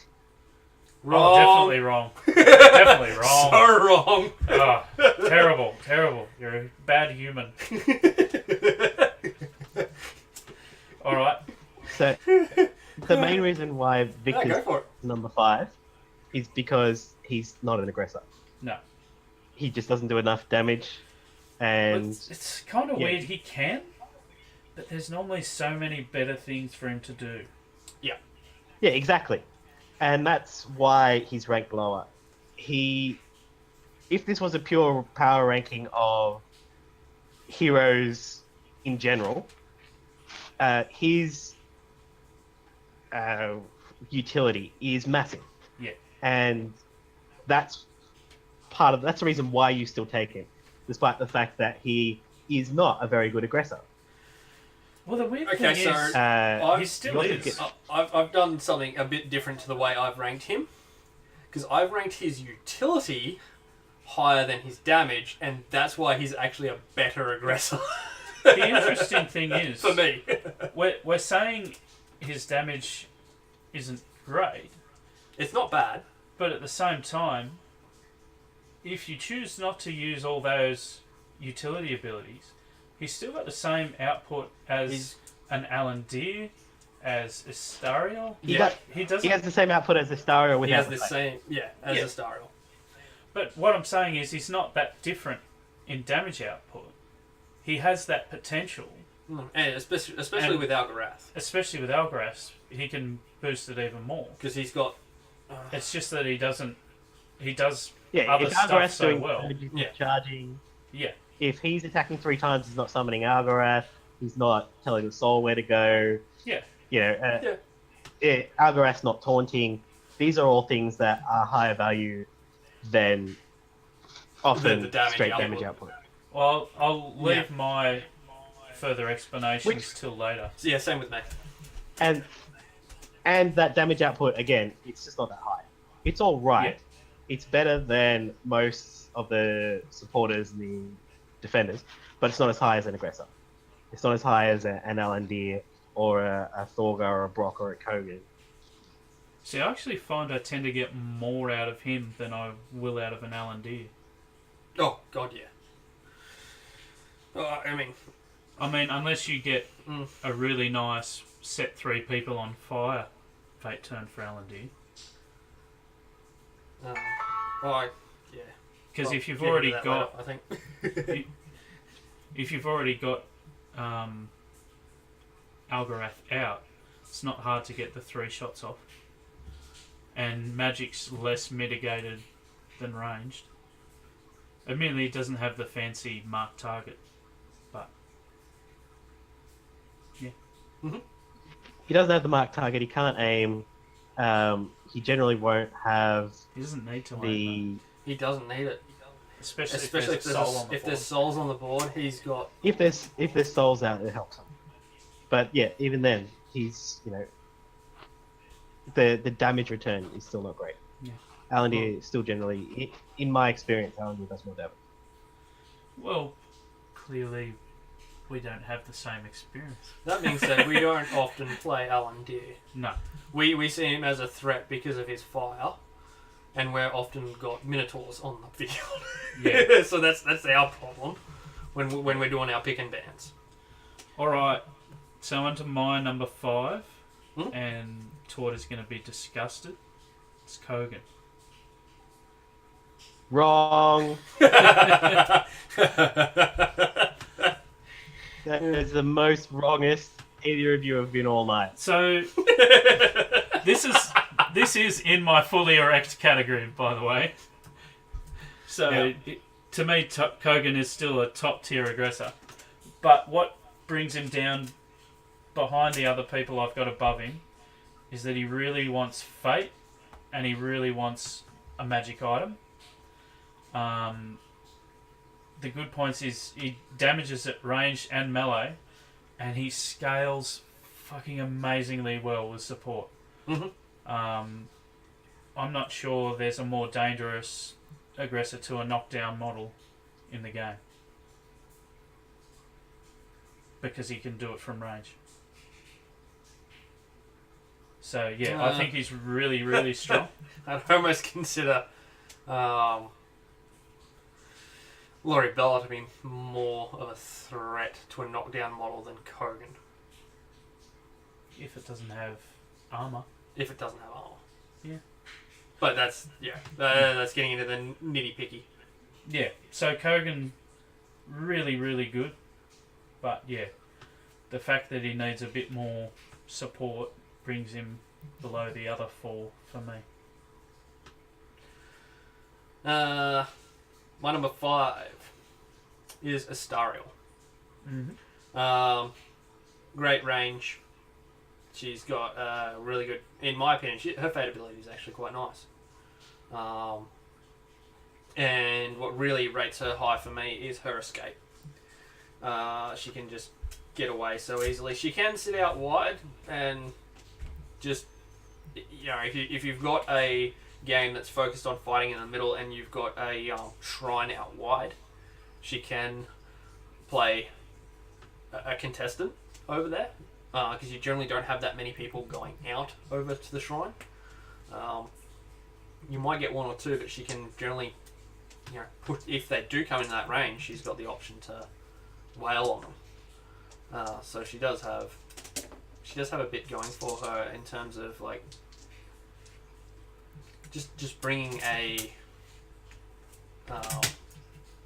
Wrong. Oh, definitely wrong. Definitely wrong. So wrong. Oh, terrible, terrible. You're a bad human. Alright. So, the main reason why Victor's go for it. number 5 is because he's not an aggressor. No. He just doesn't do enough damage, and It's kind of weird. He can. But there's normally so many better things for him to do. Yeah, exactly. And that's why he's ranked lower. If this was a pure power ranking of heroes in general, his utility is massive. Yeah. And that's that's the reason why you still take him, despite the fact that he is not a very good aggressor. Well, the weird Okay, thing so is, he still you is. I've done something a bit different to the way I've ranked him, because I've ranked his utility higher than his damage, and that's why he's actually a better aggressor. The interesting thing is, for me, we're saying his damage isn't great, it's not bad. but at the same time, if you choose not to use all those utility abilities, he's still got the same output as an Alan Deere, as Astariel. He doesn't. He has the same output as Astariel He without has the the fight. same, as Yeah. a Stariel. But what I'm saying is, he's not that different in damage output. He has that potential, And especially And- with Algarath, especially with Algras. He can boost it even more. because he's got. It's just that he doesn't. He does Yeah, other if stuff Algarath's so doing well. damage, he's not Yeah. charging. Yeah. If he's attacking 3 times, he's not summoning Algarath. He's not telling the soul where to go. Yeah. You know, Algarath's not taunting. These are all things that are higher value than often The damage straight output. damage output. Well, I'll leave Yeah. my further explanations till later. So yeah, same with me. And that damage output, again, it's just not that high. It's all right. Yeah. It's better than most of the supporters and the defenders, but it's not as high as an aggressor. It's not as high as an Alandir or a Thorgar or a Brock or a Kogan. See, I actually find I tend to get more out of him than I will out of an Alan Deere. Oh God, yeah. I mean, unless you get Mm. a really nice set 3 people on fire fate turn for Alan Deere. yeah. Because Well, if you've get already into that got later, I think. if you've already got Algarath out, it's not hard to get the 3 shots off. And magic's less mitigated than ranged. Admittedly, it doesn't have the fancy mark target, but yeah. He doesn't have the mark target. He can't aim. He generally won't have He doesn't need to aim, He doesn't need it, especially if especially there's a soul on the if board. there's souls on the board. He's got. if there's souls out, it helps him. But yeah, even then, he's the damage return is still not great. Yeah. Alandir still generally, in my experience, Alandir does more damage. Well, clearly, we don't have the same experience. That being said, we don't often play Alan Deere. No. We see him as a threat because of his fire, and we're often got Minotaurs on the field. Yeah. So that's our problem when we're doing our pick and bans. Alright, so onto my number 5, Hmm? and Tort is going to be disgusted. It's Kogan. Wrong. That is the most wrongest either of you have been all night. So, this is in my fully erect category, by the way. So, Yeah. to me, Kogan is still a top tier aggressor. But what brings him down behind the other people I've got above him is that he really wants fate and he really wants a magic item. The good points is he damages at range and melee, and he scales fucking amazingly well with support. Mhm. I'm not sure there's a more dangerous aggressor to a knockdown model in the game, because he can do it from range. So yeah, I think he's really, really strong. I'd almost consider Laurie Bella to be more of a threat to a knockdown model than Kogan, If it doesn't have armor. if it doesn't have armor. Yeah. But that's getting into the nitty picky. Yeah, so Kogan, really, really good. But yeah, the fact that he needs a bit more support brings him below the other 4 for me. My number 5 is Astariel. Mm-hmm. Great range. She's got really good, in my opinion, her fate ability is actually quite nice. And what really rates her high for me is her escape. She can just get away so easily. She can sit out wide and just, if you've got a game that's focused on fighting in the middle and you've got a shrine out wide, she can play a contestant over there, because you generally don't have that many people going out over to the shrine. You might get 1 or 2, but she can generally, if they do come in that range, she's got the option to wail on them. So she does have a bit going for her in terms of like just bringing a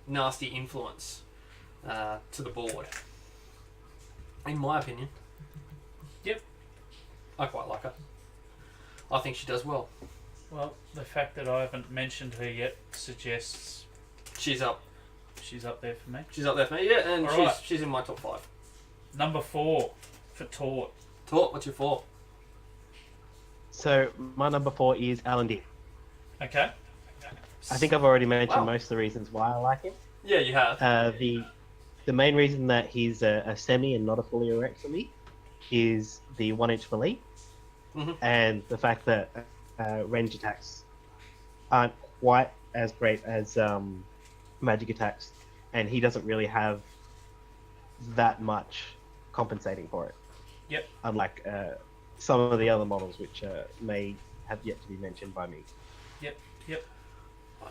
nasty influence to the board. In my opinion. Yep. I quite like her. I think she does well. Well, the fact that I haven't mentioned her yet suggests She's up there for me. She's up there for me, yeah, and All right. she's in my top 5. Number 4 for Tort. Tort, what's your 4? So my number 4 is Alan Dean. Okay. I think I've already mentioned Wow. most of the reasons why I like him. Yeah, you have. The main reason that he's a semi and not a fully erect for me is the 1-inch melee, and the fact that range attacks aren't quite as great as magic attacks, and he doesn't really have that much compensating for it. Yep. Unlike some of the other models, which may have yet to be mentioned by me. Yep.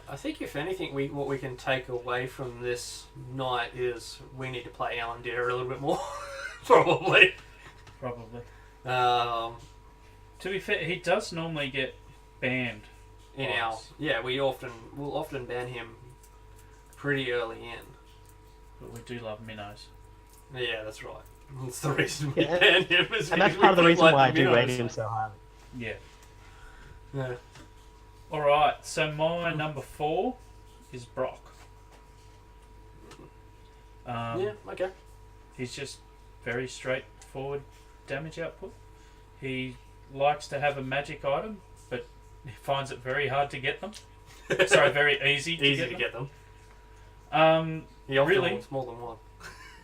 I think if anything, what we can take away from this night is we need to play Alan Deer a little bit more. Probably. To be fair, he does normally get banned. We'll often ban him pretty early in. But we do love minnows. Yeah, that's right. That's the reason we Yeah, ban him. And that's part of the reason why I do rate him so highly. Yeah. Yeah. Alright, so my number 4 is Brock. Yeah, okay. He's just very straightforward damage output. He likes to have a magic item, but he finds it very hard to get them. Sorry, very easy to get them. He often Really? wants more than one.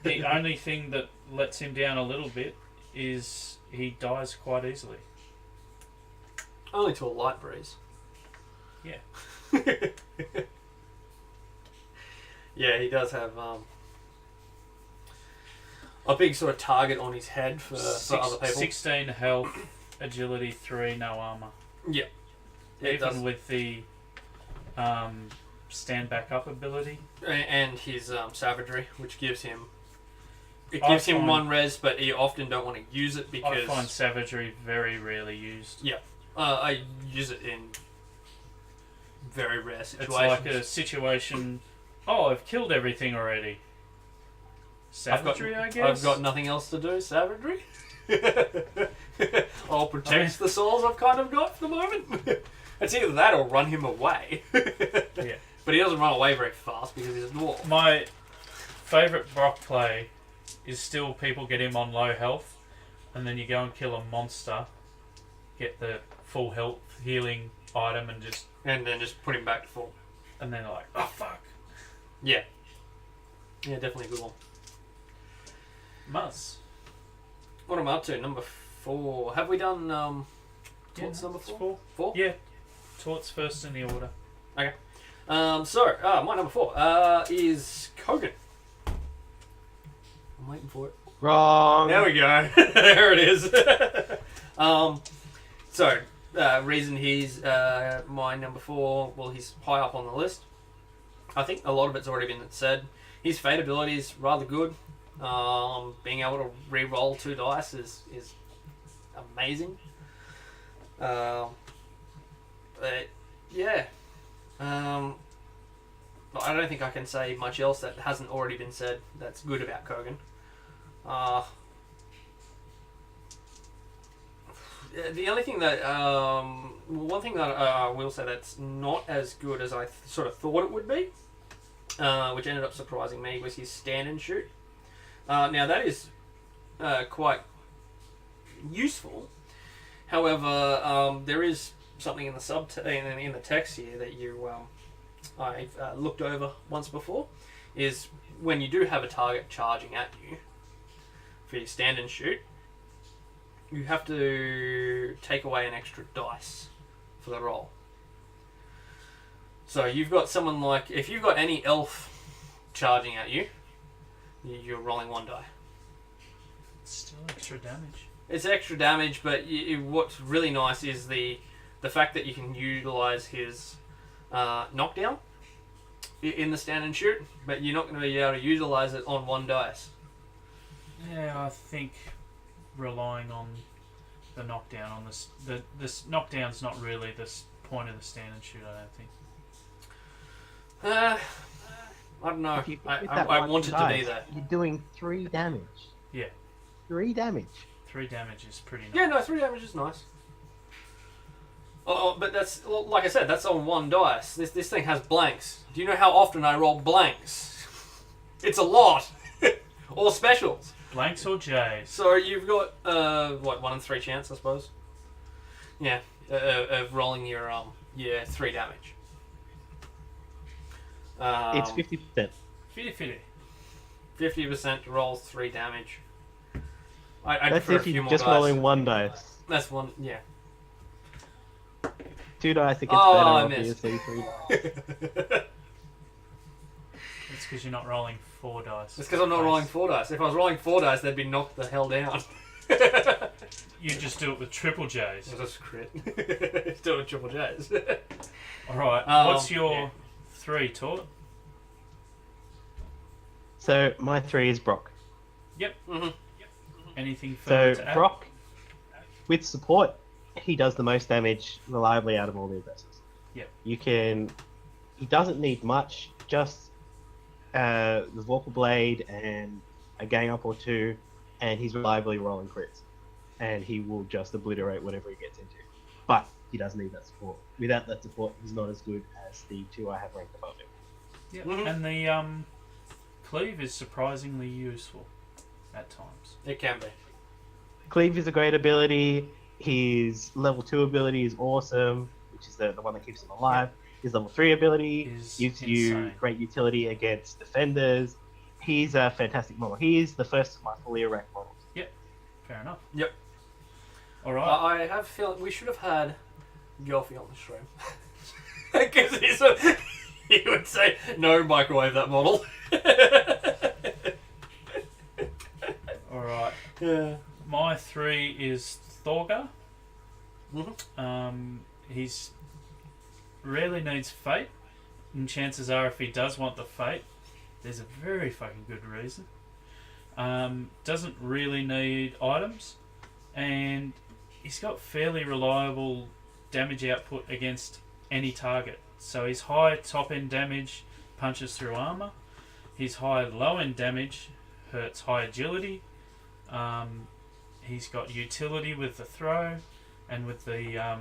The only thing that lets him down a little bit is he dies quite easily. Only to a light breeze. Yeah. Yeah, he does have a big sort of target on his head for other people. 16 health, agility 3, no armor. Yeah. It does. Even with the stand back up ability. And his savagery, which gives him... It I gives him find- 1 res, but you often don't want to use it because... I find savagery very rarely used. Yeah. I use it in very rare situations. It's like a situation, I've killed everything already. Savagery, I guess? I've got nothing else to do, savagery. I'll protect the souls I've kind of got for the moment. It's either that or run him away. Yeah. But he doesn't run away very fast because he's a dwarf. My favourite Brock play is still people get him on low health, and then you go and kill a monster, get the full health healing item, And then just put him back to full. and then like, oh fuck. Yeah. Yeah, definitely a good one. Muzz. What am I up to? Number 4. Have we done Tort's Yeah, number it's 4? 4? Yeah. Tort's first in the order. Okay. My number 4 is Kogan. I'm waiting for it. Wrong. There we go. There it is. Reason he's my number 4, well, he's high up on the list. I think a lot of it's already been said. His fate ability is rather good. Being able to re-roll 2 dice is amazing. But yeah. I don't think I can say much else that hasn't already been said that's good about Kogan. the only thing that one thing that I will say that's not as good as I sort of thought it would be, which ended up surprising me, was his stand and shoot. Now that is quite useful. However, there is something in the in the text here that I looked over once before, is when you do have a target charging at you for your stand and shoot, you have to take away an extra dice for the roll. So you've got someone like, if you've got any elf charging at you, you're rolling 1 die. It's still extra damage. It's extra damage, but what's really nice is the fact that you can utilize his knockdown in the stand and shoot, but you're not going to be able to utilize it on 1 dice. Yeah, I think relying on the knockdown on this knockdown's not really the point of the stand and shoot. I don't think. I don't know. With I wanted to be that. You're doing 3 damage. Yeah. 3 damage. 3 damage is pretty nice. Yeah, no, 3 damage is nice. Oh, but that's, like I said, that's on 1 dice. This thing has blanks. Do you know how often I roll blanks? It's a lot. Or specials. Blanks or J's? So you've got 1 in 3 chance, I suppose. Yeah, of rolling your 3 damage. It's 50%. 50-50. 50% rolls 3 damage. I That's prefer a if few you're more just dice. rolling 1 dice. That's 1, yeah. 2 dice, it gets Oh, better. I Obviously, missed. 3 dice. It's because you're not rolling 4 dice. It's because I'm not rolling 4 dice. If I was rolling 4 dice, they'd be knocked the hell down. You just do it with triple J's. It's just crit. Still with triple J's. Alright, what's your 3, Tort? So my 3 is Brock. Yep. Mm-hmm. Anything So further to add? Brock, with support, he does the most damage reliably out of all the aggressors. Yep. He doesn't need much, just the Vorpal Blade and a gang up or 2, and he's reliably rolling crits. And he will just obliterate whatever he gets into. But he does need that support. Without that support, he's not as good as the 2 I have ranked above him. Yep. Mhm. And the cleave is surprisingly useful at times. It can be. Cleave is a great ability. His level 2 ability is awesome, which is the one that keeps him alive. His level 3 ability Is gives you insane. great utility against defenders. He's a fantastic model. He is the first of my fully erect models. Fair enough. Yep. Alright. I have a feeling we should have had Golfy on the stream. Because he would say, no, microwave that model. Alright. Yeah. My 3 is Thorgar. Mm-hmm. He's rarely needs fate, and chances are if he does want the fate, there's a very fucking good reason. Doesn't really need items, and he's got fairly reliable damage output against any target. So his high top end damage punches through armor. His high low end damage hurts high agility. He's got utility with the throw and with the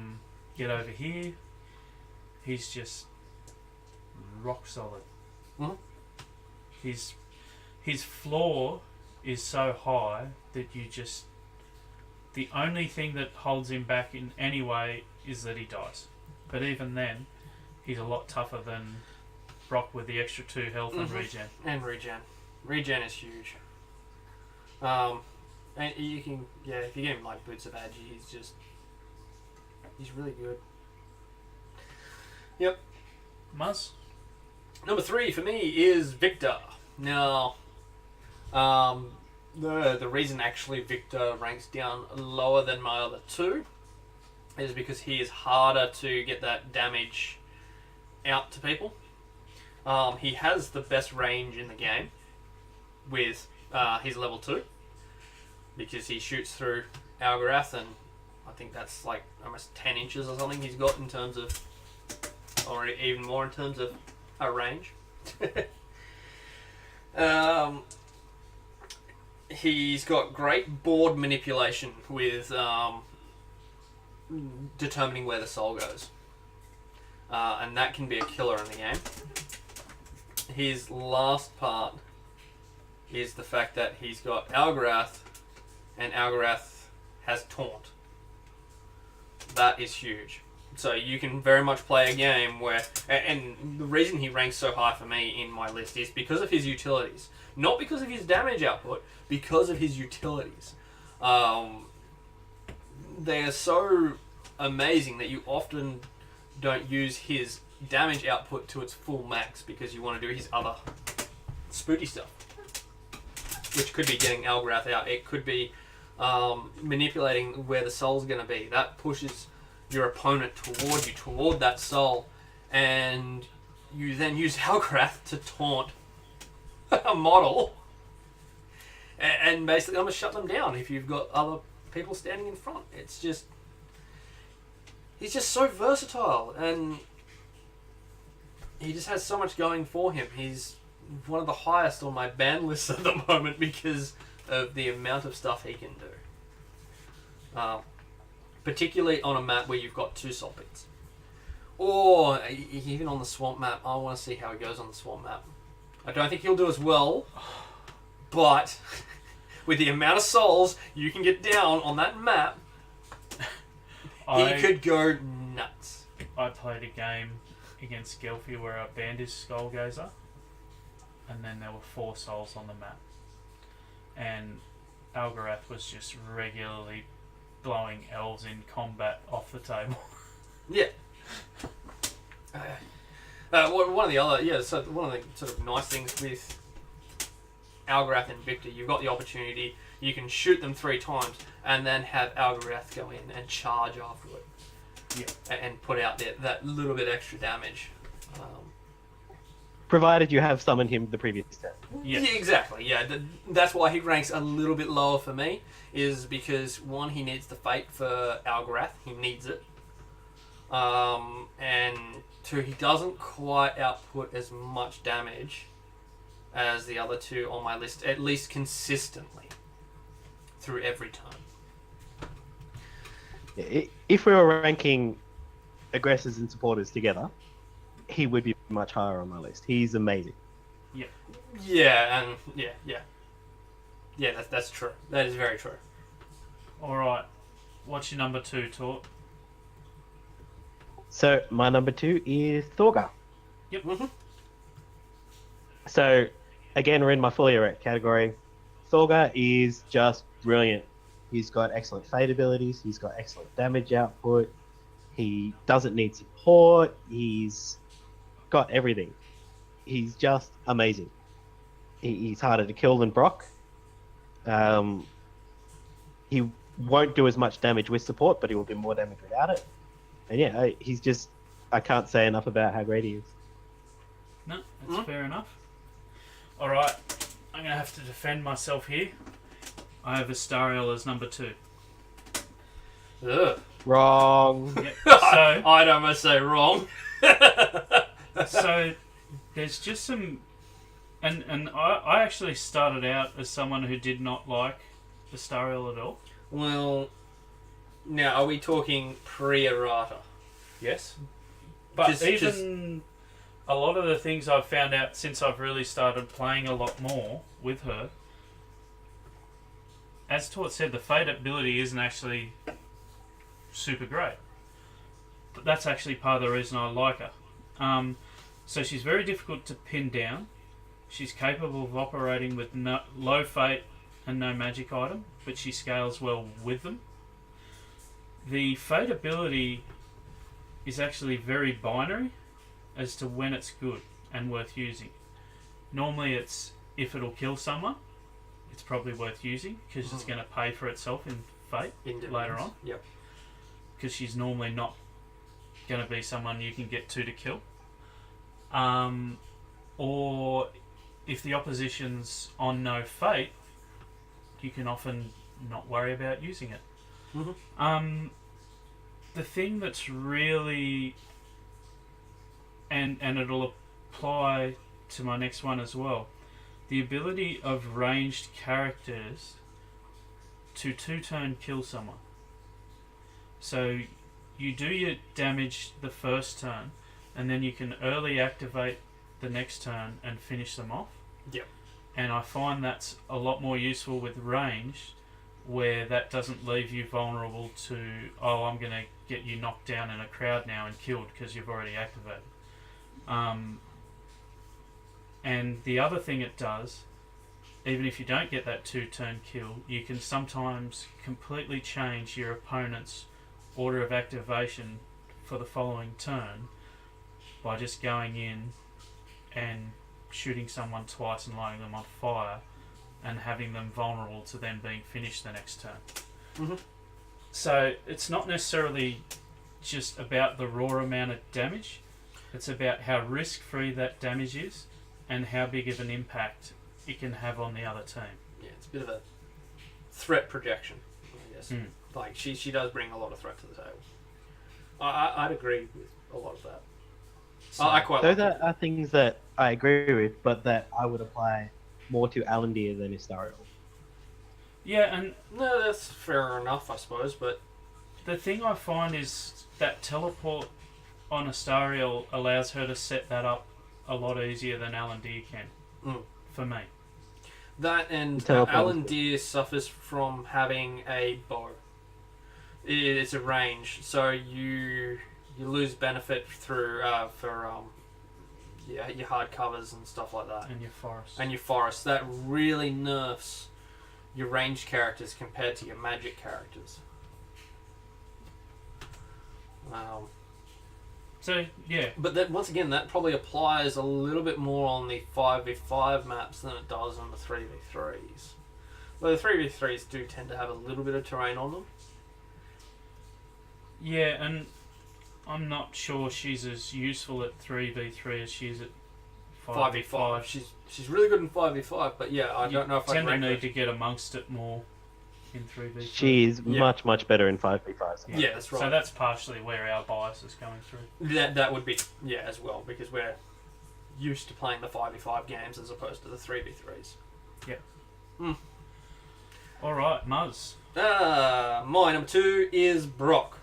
get over here. He's just rock solid. Mhm. His floor is so high that the only thing that holds him back in any way is that he dies. But even then, he's a lot tougher than Brock with the extra 2 health and regen. And regen. Regen is huge. And you can, if you get him like Boots of Agi, he's really good. Yep. Muzz? Number 3 for me is Victor. Now, the reason actually Victor ranks down lower than my other 2 is because he is harder to get that damage out to people. He has the best range in the game with his level 2 because he shoots through Algorath, and I think that's like almost 10 inches or something he's got in terms of, or even more in terms of a range. He's got great board manipulation with determining where the soul goes. And that can be a killer in the game. His last part is the fact that he's got Algorath, and Algorath has Taunt. That is huge. So you can very much play a game where... And the reason he ranks so high for me in my list is because of his utilities. Not because of his damage output, because of his utilities. They are so amazing that you often don't use his damage output to its full max because you want to do his other spooky stuff. Which could be getting Algorath out. It could be manipulating where the soul's going to be. That pushes your opponent toward you, toward that soul, and you then use Algorath to taunt a model, and basically I'm going to shut them down if you've got other people standing in front. It's just... He's just so versatile, and he just has so much going for him. He's one of the highest on my ban list at the moment because of the amount of stuff he can do. Particularly on a map where you've got 2 soul pits. Or even on the swamp map. I want to see how he goes on the swamp map. I don't think he'll do as well, but with the amount of souls you can get down on that map, he could go nuts. I played a game against Gelfie where I banned his Skullgazer, and then there were 4 souls on the map. And Algorath was just regularly blowing elves in combat off the table. Yeah. One of the other, so one of the sort of nice things with Algorath and Victor, you've got the opportunity, you can shoot them 3 times and then have Algorath go in and charge afterward. Yeah. And put out that little bit extra damage. Provided you have summoned him the previous turn. Yeah, exactly. Yeah, that's why he ranks a little bit lower for me, is because 1, he needs the fate for Algorath. He needs it. And 2, he doesn't quite output as much damage as the other 2 on my list, at least consistently through every turn. Yeah, if we were ranking aggressors and supporters together, he would be much higher on my list. He's amazing. Yeah. Yeah, and yeah, that's true. That is very true. All right. What's your number 2, Tort? So my number 2 is Thorgar. Yep. Mm-hmm. So again, we're in my fully erect category. Thorgar is just brilliant. He's got excellent fate abilities. He's got excellent damage output. He doesn't need support. He's got everything. He's just amazing. He's harder to kill than Brock. He won't do as much damage with support, but he will do more damage without it. And yeah, he's just... I can't say enough about how great he is. No, that's fair enough. All right. I'm going to have to defend myself here. I have Astariel as number 2. Ugh. Wrong. Yep. So, I'd almost say wrong. so there's just some... And I actually started out as someone who did not like Astariel at all. Well, now, are we talking pre-errata? Yes. But Just- even a lot of the things I've found out since I've really started playing a lot more with her, as Tort said, the fate ability isn't actually super great. But that's actually part of the reason I like her. So she's very difficult to pin down. She's capable of operating with low fate and no magic item, but she scales well with them. The fate ability is actually very binary as to when it's good and worth using. Normally it's if it'll kill someone, it's probably worth using because it's going to pay for itself in fate later on. Yep. Because she's normally not going to be someone you can get to kill. Or if the opposition's on no fate, you can often not worry about using it. Mm-hmm. The thing that's really, and it'll apply to my next one as well, the ability of ranged characters to 2-turn kill someone. So you do your damage the first turn, and then you can early activate the next turn and finish them off. Yep. And I find that's a lot more useful with ranged, where that doesn't leave you vulnerable to, oh, I'm going to get you knocked down in a crowd now and killed because you've already activated. And the other thing it does, even if you don't get that 2-turn kill, you can sometimes completely change your opponent's order of activation for the following turn by just going in and shooting someone twice and lighting them on fire and having them vulnerable to then being finished the next turn. Mm-hmm. So it's not necessarily just about the raw amount of damage, it's about how risk-free that damage is and how big of an impact it can have on the other team. Yeah, it's a bit of a threat projection, I guess. Mm. Like, she does bring a lot of threat to the table. I'd agree with a lot of that. So, I quite Those like it. are things that I agree with, but that I would apply more to Alandir than Istariel. yeah, and No, that's fair enough, I suppose, but the thing I find is that teleport on Astariel allows her to set that up a lot easier than Alandir can, for me. that and Teleport Alan is Deere suffers from having a bow. It's a range, so you lose benefit through your hard covers and stuff like that. And your forest. And your forest. That really nerfs your ranged characters compared to your magic characters. So, yeah. But that, once again, that probably applies a little bit more on the 5v5 maps than it does on the 3v3s. Well, the 3v3s do tend to have a little bit of terrain on them. Yeah, and I'm not sure she's as useful at 3v3 as she is at 5v5. She's really good in 5v5, but yeah, I don't know if I tend to rank her. need to get amongst it more in 3v3. She's Yeah. much better in 5v5. Yeah, that's right. So that's partially where our bias is coming through. That would be, yeah, as well, because we're used to playing the 5v5 games as opposed to the 3v3s. Yeah. Alright, Muzz. My number 2 is Brock.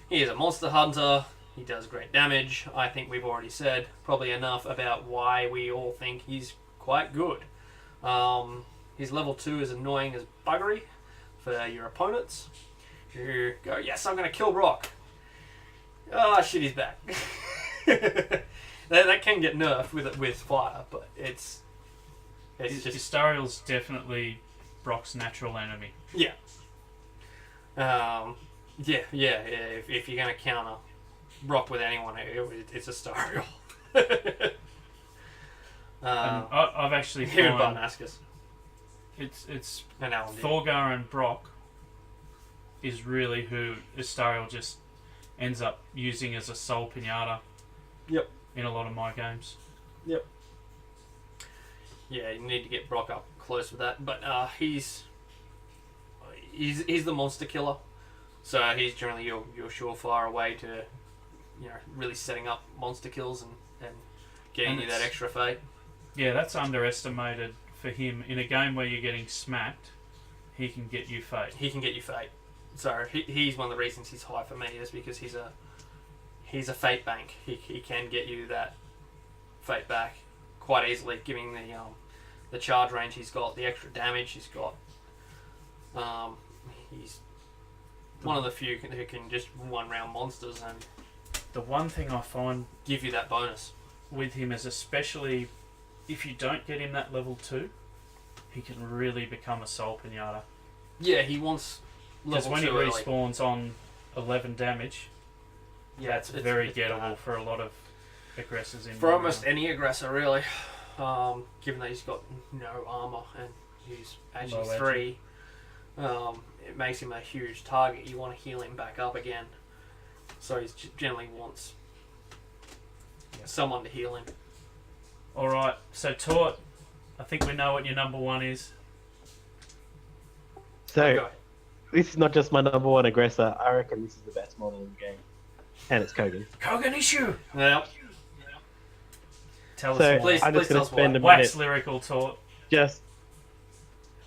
He is a monster hunter. He does great damage. I think we've already said probably enough about why we all think he's quite good. His level 2 is annoying as buggery for your opponents. You go, yes, I'm going to kill Brock. Oh, shit, he's back. that can get nerfed with fire, but it's just... Astariel's definitely Brock's natural enemy. Yeah. If you're going to counter Brock with anyone, it's a Astariel. And I've actually Even found Barnascus it's and Alan. Thorgar and Brock is really who Astariel just ends up using as a soul pinata. Yep. In a lot of my games. Yep. Yeah, you need to get Brock up close with that, but he's the monster killer, so he's generally your surefire way to, really setting up monster kills and getting And you that it's- extra fate. Yeah, that's underestimated for him. In a game where you're getting smacked, he can get you fate. He can get you fate. So he's one of the reasons he's high for me is because he's a fate bank. He can get you that fate back quite easily, giving the charge range he's got, the extra damage he's got. He's one of the few who can just one round monsters and The one thing I find give you that bonus. with him is, especially if you don't get him that level 2, he can really become a soul pinata. Yeah, he wants Because level when he 2 early. respawns on 11 damage, Yeah, that's it's very it's gettable bad. for a lot of aggressors in For my almost round. any aggressor, really. Given that he's got no armor and he's actually Low 3, it makes him a huge target. You want to heal him back up again. So he generally wants someone to heal him. Alright, so Tort, I think we know what your number 1 is. So, Okay. this is not just my number 1 aggressor. I reckon this is the best model in the game. And it's Kogan. Kogan issue! Well, Tell So, us more. Please- I'm just tell going us to spend a Wax minute lyrical Tort. just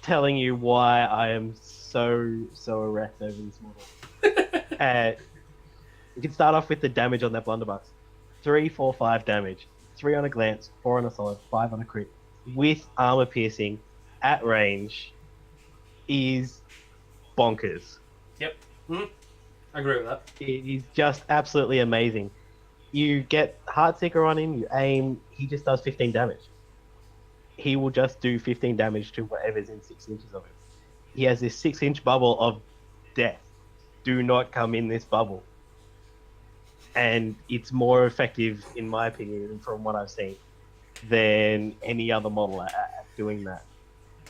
telling you why I am so erect over this model. We can start off with the damage on that blunderbuss. 3, 4, 5 damage. 3 on a glance, 4 on a solid, 5 on a crit. With armor piercing at range is bonkers. Yep. I agree with that. It is just absolutely amazing. You get Heartseeker on him, you aim, he just does 15 damage. He will just do 15 damage to whatever's in 6 inches of him. He has this 6-inch bubble of death. Do not come in this bubble. And it's more effective, in my opinion, from what I've seen, than any other model at doing that.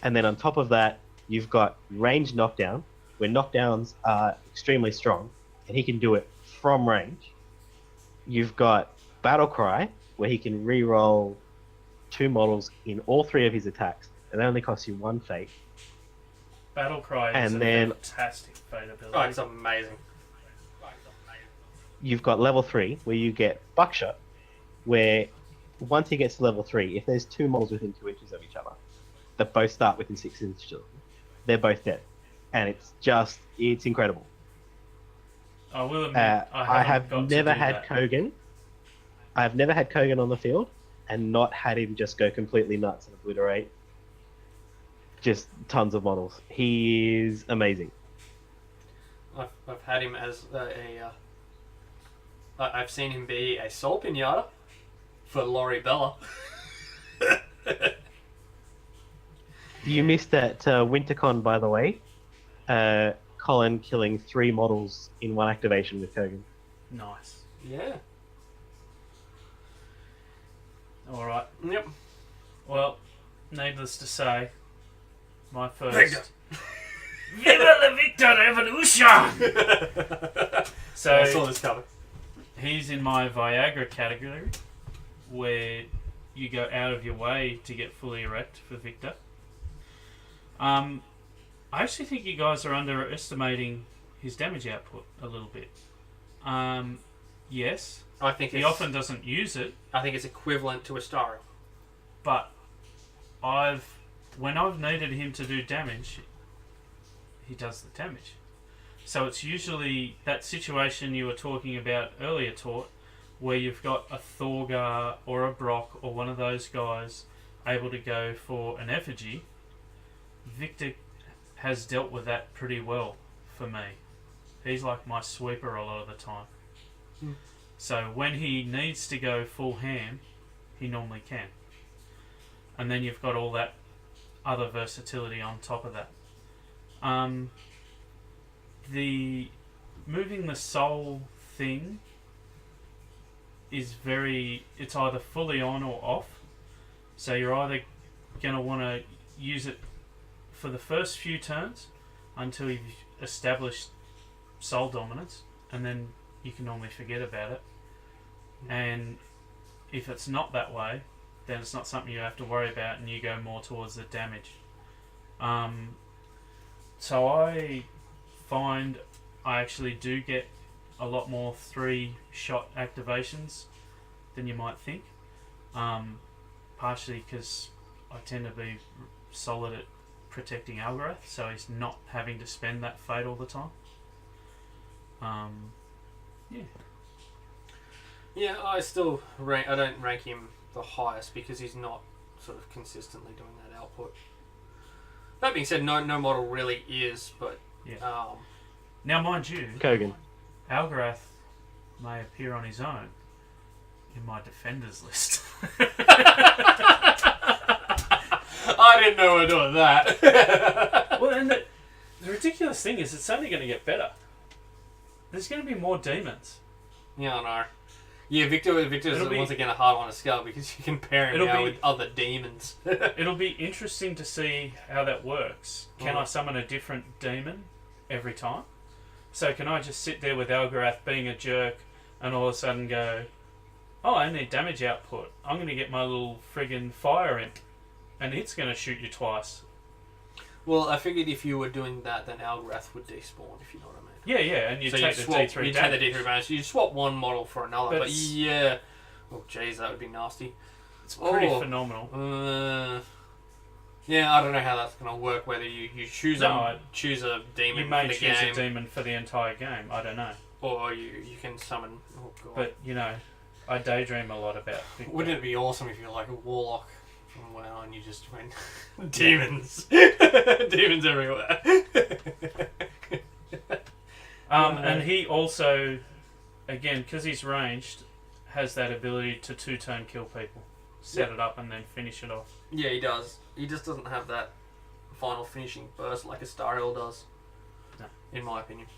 And then on top of that, you've got range knockdown, where knockdowns are extremely strong, and he can do it from range. You've got Battle Cry, where he can re-roll 2 models in all 3 of his attacks, and that only costs you 1 fate. Battle Cry is a fantastic fate ability. Oh, it's amazing. You've got level 3, where you get Buckshot, where once he gets to level 3, if there's 2 models within 2 inches of each other, that both start within 6 inches of them, they're both dead. And it's incredible. I will admit, I have never had Kogan. I've never had Kogan on the field and not had him just go completely nuts and obliterate just tons of models. He is amazing. I've had him as I've seen him be a Soul Pinata for Laurie Bella. You missed that WinterCon, by the way. Colin killing 3 models in 1 activation with Kogan. Nice. Yeah. Alright. Yep. Well, needless to say, my first... Victor! Viva la Victor Evolution! So, I saw this cover. he's in my Viagra category, where you go out of your way to get fully erect for Victor. I actually think you guys are underestimating his damage output a little bit. Yes, I think he often doesn't use it, I think it's equivalent to Astariel. but when I've needed him to do damage, he does the damage. So it's usually that situation you were talking about earlier, Tort, where you've got a Thorgar or a Brock or one of those guys able to go for an effigy. Victor has dealt with that pretty well for me. He's like my sweeper a lot of the time. So when he needs to go full ham, he normally can. And then you've got all that other versatility on top of that. The moving the soul thing is it's either fully on or off. So you're either going to want to use it for the first few turns until you've established soul dominance, and then you can normally forget about it. And if it's not that way, then it's not something you have to worry about, and you go more towards the damage. So I find I actually do get a lot more 3-shot activations than you might think. Partially because I tend to be solid at protecting Algarath, so he's not having to spend that fate all the time. Yeah. Yeah, I don't rank him the highest because he's not sort of consistently doing that output. That being said, no model really is, but yeah. Now, mind you, Kogan. Algarath may appear on his own in my defenders list. I didn't know we were doing that. Well, and the ridiculous thing is, it's only going to get better. There's going to be more demons. Yeah, I know. Yeah, Victor's once again a hard one to scale because you can pair him now with other demons. It'll be interesting to see how that works. Can I summon a different demon every time? So can I just sit there with Algarath being a jerk and all of a sudden go, oh, I need damage output. I'm going to get my little friggin' fire imp and it's going to shoot you twice. Well, I figured if you were doing that, then Algarath would despawn, if you know what I mean. Yeah, and you take the D3 damage. You take the D3 damage. You swap one model for another, but yeah. Oh, jeez, that would be nasty. It's pretty phenomenal. Yeah, I don't know how that's going to work, whether you choose a demon for the game. You may choose a demon for the entire game, I don't know. Or you can summon. Oh god. But I daydream a lot about. Wouldn't it be awesome if you're like a warlock from WoW and you just went demons, demons everywhere? And he also, again, because he's ranged, has that ability to 2-turn kill people, set it up and then finish it off. Yeah, he does. He just doesn't have that final finishing burst like Astariel does, No. in my opinion.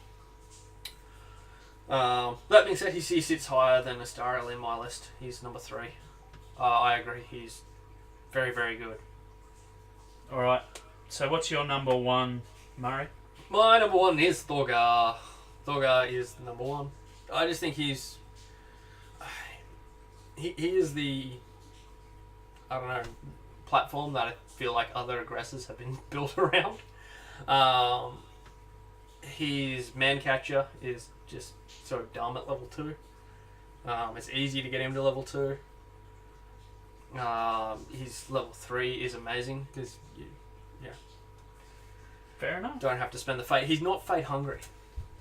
That being said, he sits higher than Astariel in my list. He's number 3. I agree. He's very, very good. All right. So what's your number 1, Murray? My number 1 is Thorgar. Thorgar is the number 1. I just think he is the, I don't know, platform that I feel like other aggressors have been built around. His man catcher is just so dumb at level 2. It's easy to get him to level 2. His level 3 is amazing because you Fair enough. don't have to spend the fate. He's not fate hungry.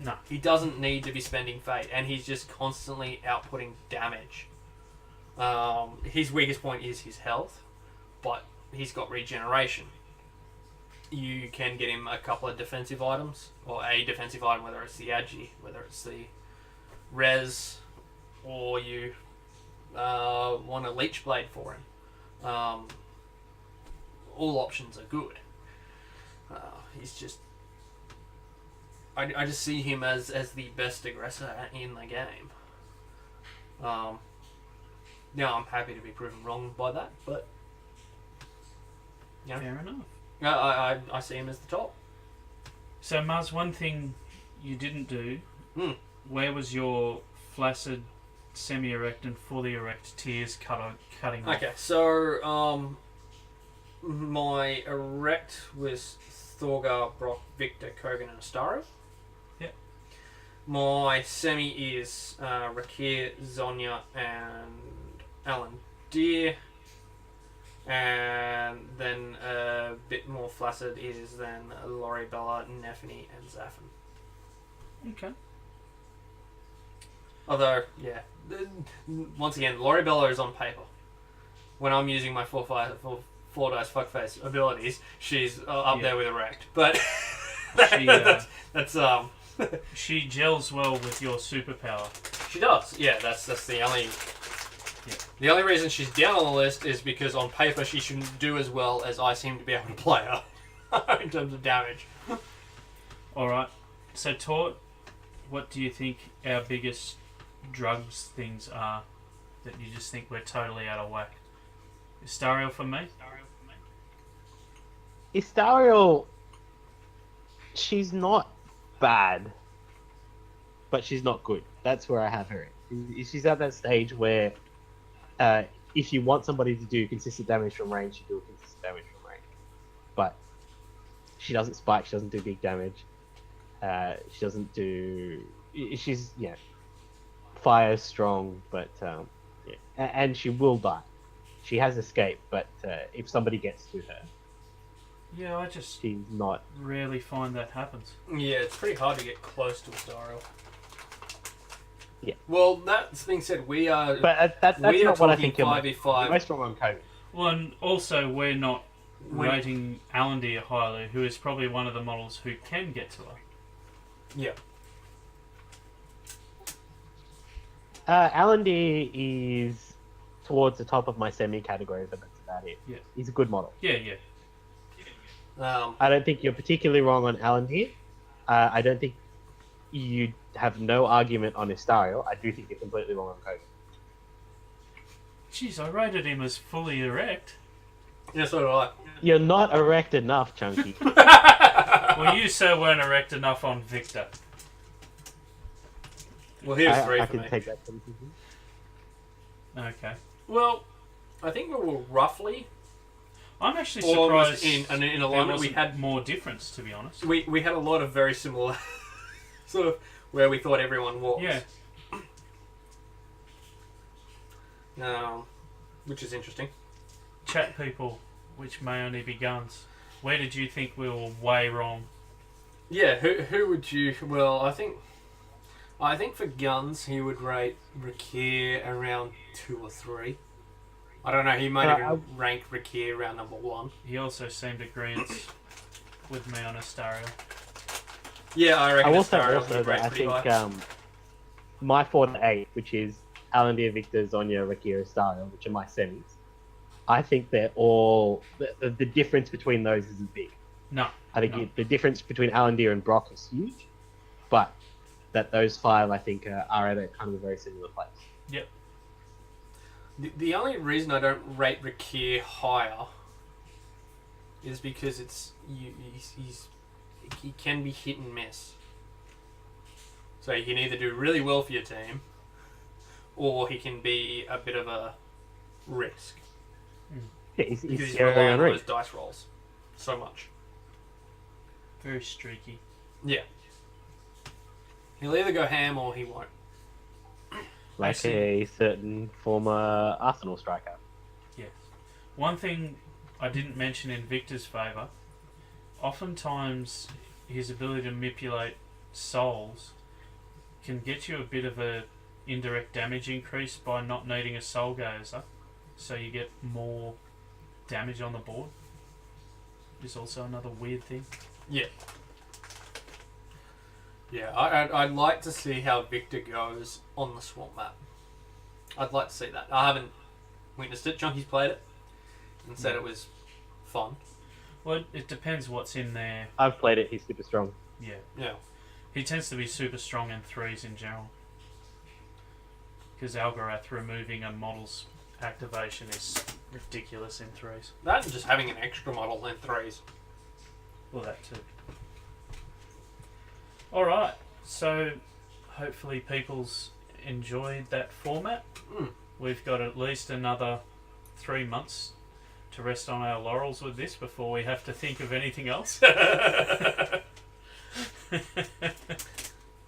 No. He doesn't need to be spending fate, and he's just constantly outputting damage. His weakest point is his health, but he's got regeneration. You can get him a couple of defensive items, or a defensive item, whether it's the Agi, whether it's the Res, or you want a Leech Blade for him. All options are good. He's just... I just see him as the best aggressor in the game. Now I'm happy to be proven wrong by that, but Fair enough. I see him as the top. So Muzz, one thing you didn't do, where was your flaccid, semi-erect and fully erect tiers cutting off? Okay, so my erect was Thorgar, Brock, Victor, Kogan and Astaro. Yep. My semi is Rakir, Zonya and Alan Deer. And then a bit more flaccid is then Laurie Bella, Nefany and Zaffin. Okay. Although, yeah, once again, Laurie Bella is on paper. When I'm using my 4 dice fuckface abilities, she's up there with erect. But that's she gels well with your superpower. she does. Yeah, that's the only. Yeah. The only reason she's down on the list is because on paper she shouldn't do as well as I seem to be able to play her in terms of damage. Alright, so Tort, what do you think our biggest drugs things are that you just think we're totally out of whack? Astariel for me? Astariel, she's not bad, but she's not good. That's where I have her. She's at that stage where if you want somebody to do consistent damage from range, you do consistent damage from range. But she doesn't spike, she doesn't do big damage. She doesn't do... She's, fire strong, but and she will die. She has escape, but if somebody gets to her, Yeah, I just she's not... rarely find that happens. Yeah, it's pretty hard to get close to Astariel. Yeah. Well, that being said, we are... But that's we are not what I talking think you're 5v5. most strong on Kobe. Well, and also we're not rating Alandir highly, who is probably one of the models who can get to her. Yeah. Alandir is towards the top of my semi category, but that's about it. Yeah. He's a good model. Yeah. I don't think you're particularly wrong on Alandir. I don't think you have no argument on Astariel. I do think you're completely wrong on Kobe. Jeez, I rated him as fully erect. Yeah, so do I. You're not erect enough, Chunky. Well, you sir weren't erect enough on Victor. Well, here's 3 I for can me. take that criticism. Okay. Well, I think we were roughly I'm actually almost surprised in there alignment. We wasn't had more difference, to be honest. we had a lot of very similar sort of where we thought everyone was. Yeah. Which is interesting. Chat people, which may only be guns. Where did you think we were way wrong? Yeah, who would you... Well, I think I think for guns, he would rate Rakir around 2 or 3. I don't know, he might even rank Rakir around number 1. He also seemed agreeant with me on Astario. Yeah, I reckon I will say Astario also he that rates I pretty think high. my 4 to 8, which is Alandir, Victor, Zonya, Rakira, Stario, which are my semis, I think they're all... The difference between those isn't big. No. I think the difference between Alandir and Brock is huge, but that those 5, I think, are at a kind of a very similar place. Yep. The only reason I don't rate Rakir higher is because he can be hit and miss. So he can either do really well for your team, or he can be a bit of a risk. Yeah, Because he's he's scary relying on on read. those dice rolls so much. Very streaky. Yeah. He'll either go ham or he won't. Like see. a certain former Arsenal striker. Yes. One thing I didn't mention in Victor's favour, oftentimes his ability to manipulate souls can get you a bit of a indirect damage increase by not needing a soul gazer, so you get more damage on the board. Is also another weird thing. Yeah. Yeah, I'd like to see how Victor goes on the swamp map. I'd like to see that. I haven't witnessed it. Junky's played it and said it was fun. Well, it depends what's in there. I've played it, he's super strong. Yeah. Yeah. He tends to be super strong in 3s in general. Because Algorath removing a model's activation is ridiculous in 3s. That and just having an extra model in 3s. Well, that too. Alright, so hopefully people's enjoyed that format. We've got at least another 3 months to rest on our laurels with this before we have to think of anything else.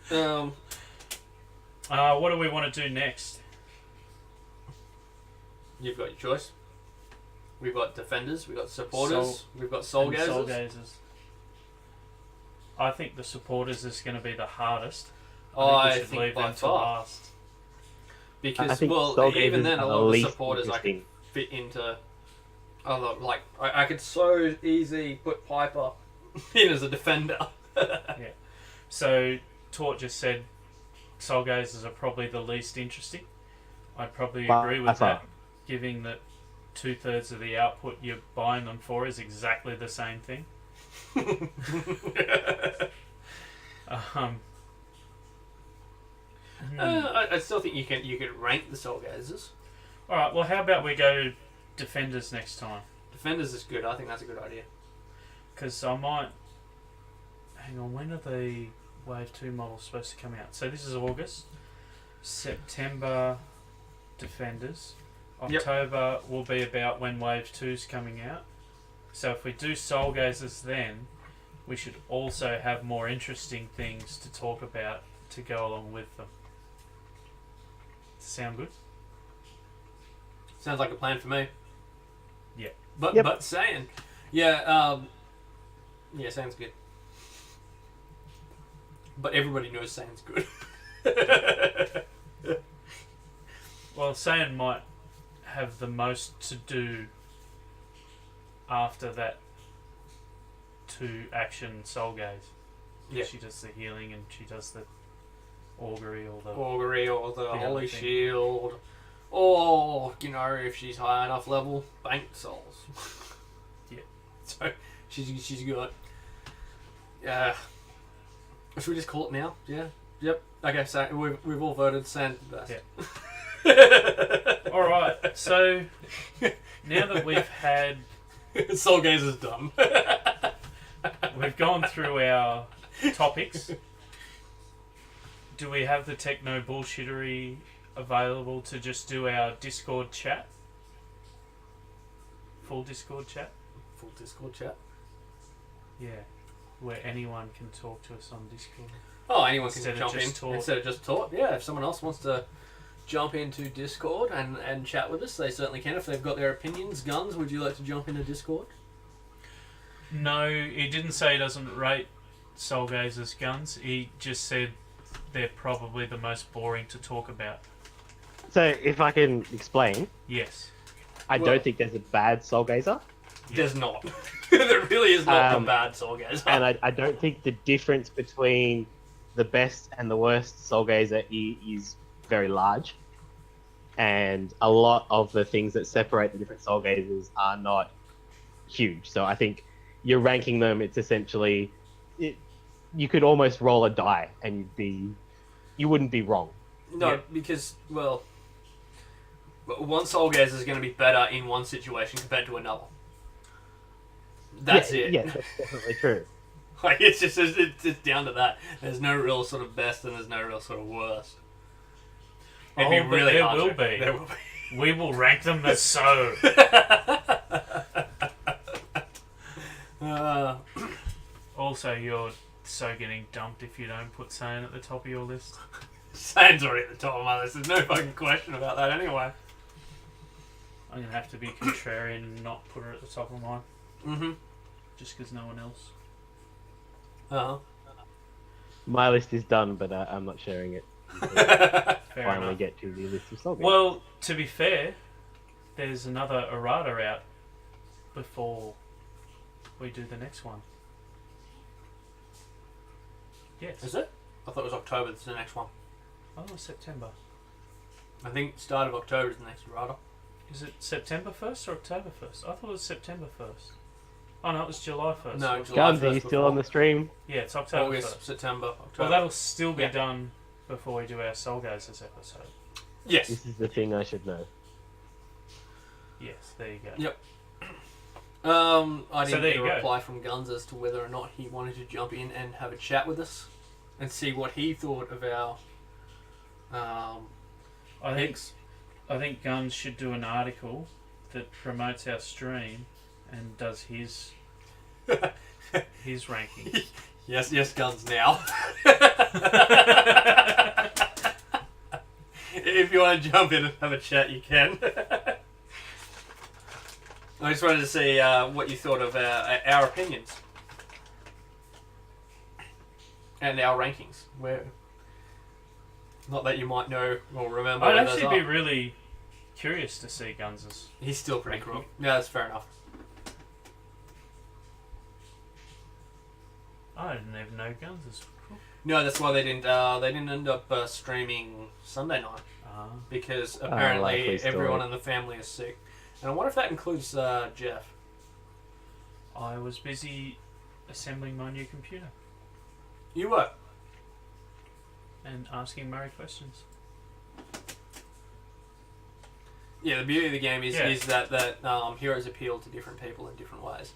What do we want to do next? You've got your choice. We've got defenders, we've got supporters, we've got soul And gazers. soul gazers. I think the supporters is going to be the hardest. I we should think leave by them to far. last. Because, I think well, soul even gazers then, a are lot the of the least supporters I could interesting. fit into. Like, I could so easily put Piper in as a defender. So, Tort just said soul gazers are probably the least interesting. I'd probably agree with that, given that 2/3 of the output you're buying them for is exactly the same thing. I still think you could rank the soul gazers. Alright, well, how about we go defenders next time? Defenders is good. I think that's a good idea. Because I might... Hang on, when are the Wave 2 models supposed to come out? So this is August. September, defenders. October will be about when Wave 2's coming out. So if we do Soul Gazers then, we should also have more interesting things to talk about to go along with them. Sound good? Sounds like a plan for me. Yeah. But saying, yeah, sounds good. But everybody knows sounds good. Well, Saiyan might have the most to do after that 2-action Soul Gaze. Yeah. She does the healing and she does the augury or the... Augury or the other Holy thing. Shield. Or, if she's high enough level, Bank Souls. Yeah. So, she's got... should we just call it now? Yeah? Yep. Okay, so we've all voted Sand the best. Yeah. Alright, so now that we've had... Soul Gaze is done. We've gone through our topics. Do we have the techno bullshittery available to just do our Discord chat? Full Discord chat? Full Discord chat. Yeah. Where anyone can talk to us on Discord. Oh, anyone Instead can of jump in just Tort. instead of just Tort. Yeah, if someone else wants to jump into Discord and chat with us, they certainly can. If they've got their opinions, guns, would you like to jump into Discord? No, he didn't say he doesn't rate Soul Gazer's guns. He just said they're probably the most boring to talk about. So if I can explain, Yes. I Well- don't think there's a bad Soul Gazer, There's not. There really is not a Um, bad Soul Gazer. and I don't think the difference between the best and the worst Soul Gazer is very large. And a lot of the things that separate the different Soul Gazers are not huge. So I think you're ranking them. It's essentially, you could almost roll a die and you wouldn't be wrong. No, Yeah. because, well, one Soul Gazer is going to be better in one situation compared to another. That's it. Yes, that's definitely true. Like, it's just down to that. There's no real sort of best and there's no real sort of worst. It'd be Oh, but really there hard will to- be. There will be. We will rank them as so. Uh, Also, you're so getting dumped if you don't put Saiyan at the top of your list. Saiyan's already at the top of my list. There's no fucking question about that anyway. I'm going to have to be contrarian and not put her at the top of mine. Mm-hmm. Just because no one else. Uh-huh. My list is done, but I'm not sharing it. Fair Finally enough. get to the list of Soul Gazers. Well, to be fair, there's another errata out before we do the next one. Yes. Is it? I thought it was October. That's the next one. Oh, September. I think start of October is the next errata. Is it September 1st or October 1st? I thought it was September 1st. Oh no, it was July 1st. No, July Guns, are 1st you still before. on the stream? Yeah, it's October August, 1st. September, October. Well, that'll still be Yeah. done before we do our Soul Gazers episode. Yes. This is the thing I should know. Yes, there you go. Yep. I So didn't there get a you go. reply from Guns as to whether or not he wanted to jump in and have a chat with us and see what he thought of our I think picks. I think Guns should do an article that promotes our stream and does his ranking. Yes, Guns now. If you want to jump in and have a chat, you can. I just wanted to see what you thought of our opinions and our rankings. Where, not that you might know or remember. I'd where those actually be are. really curious to see Guns's. He's still pretty Ranking. cool. Yeah, that's fair enough. I didn't even know Guns's. Cool. No, that's why they didn't end up streaming Sunday night because apparently likely story. everyone in the family is sick, and I wonder if that includes Jeff. I was busy assembling my new computer You were. and asking Murray questions. Yeah, the beauty of the game is Yeah. is that heroes appeal to different people in different ways.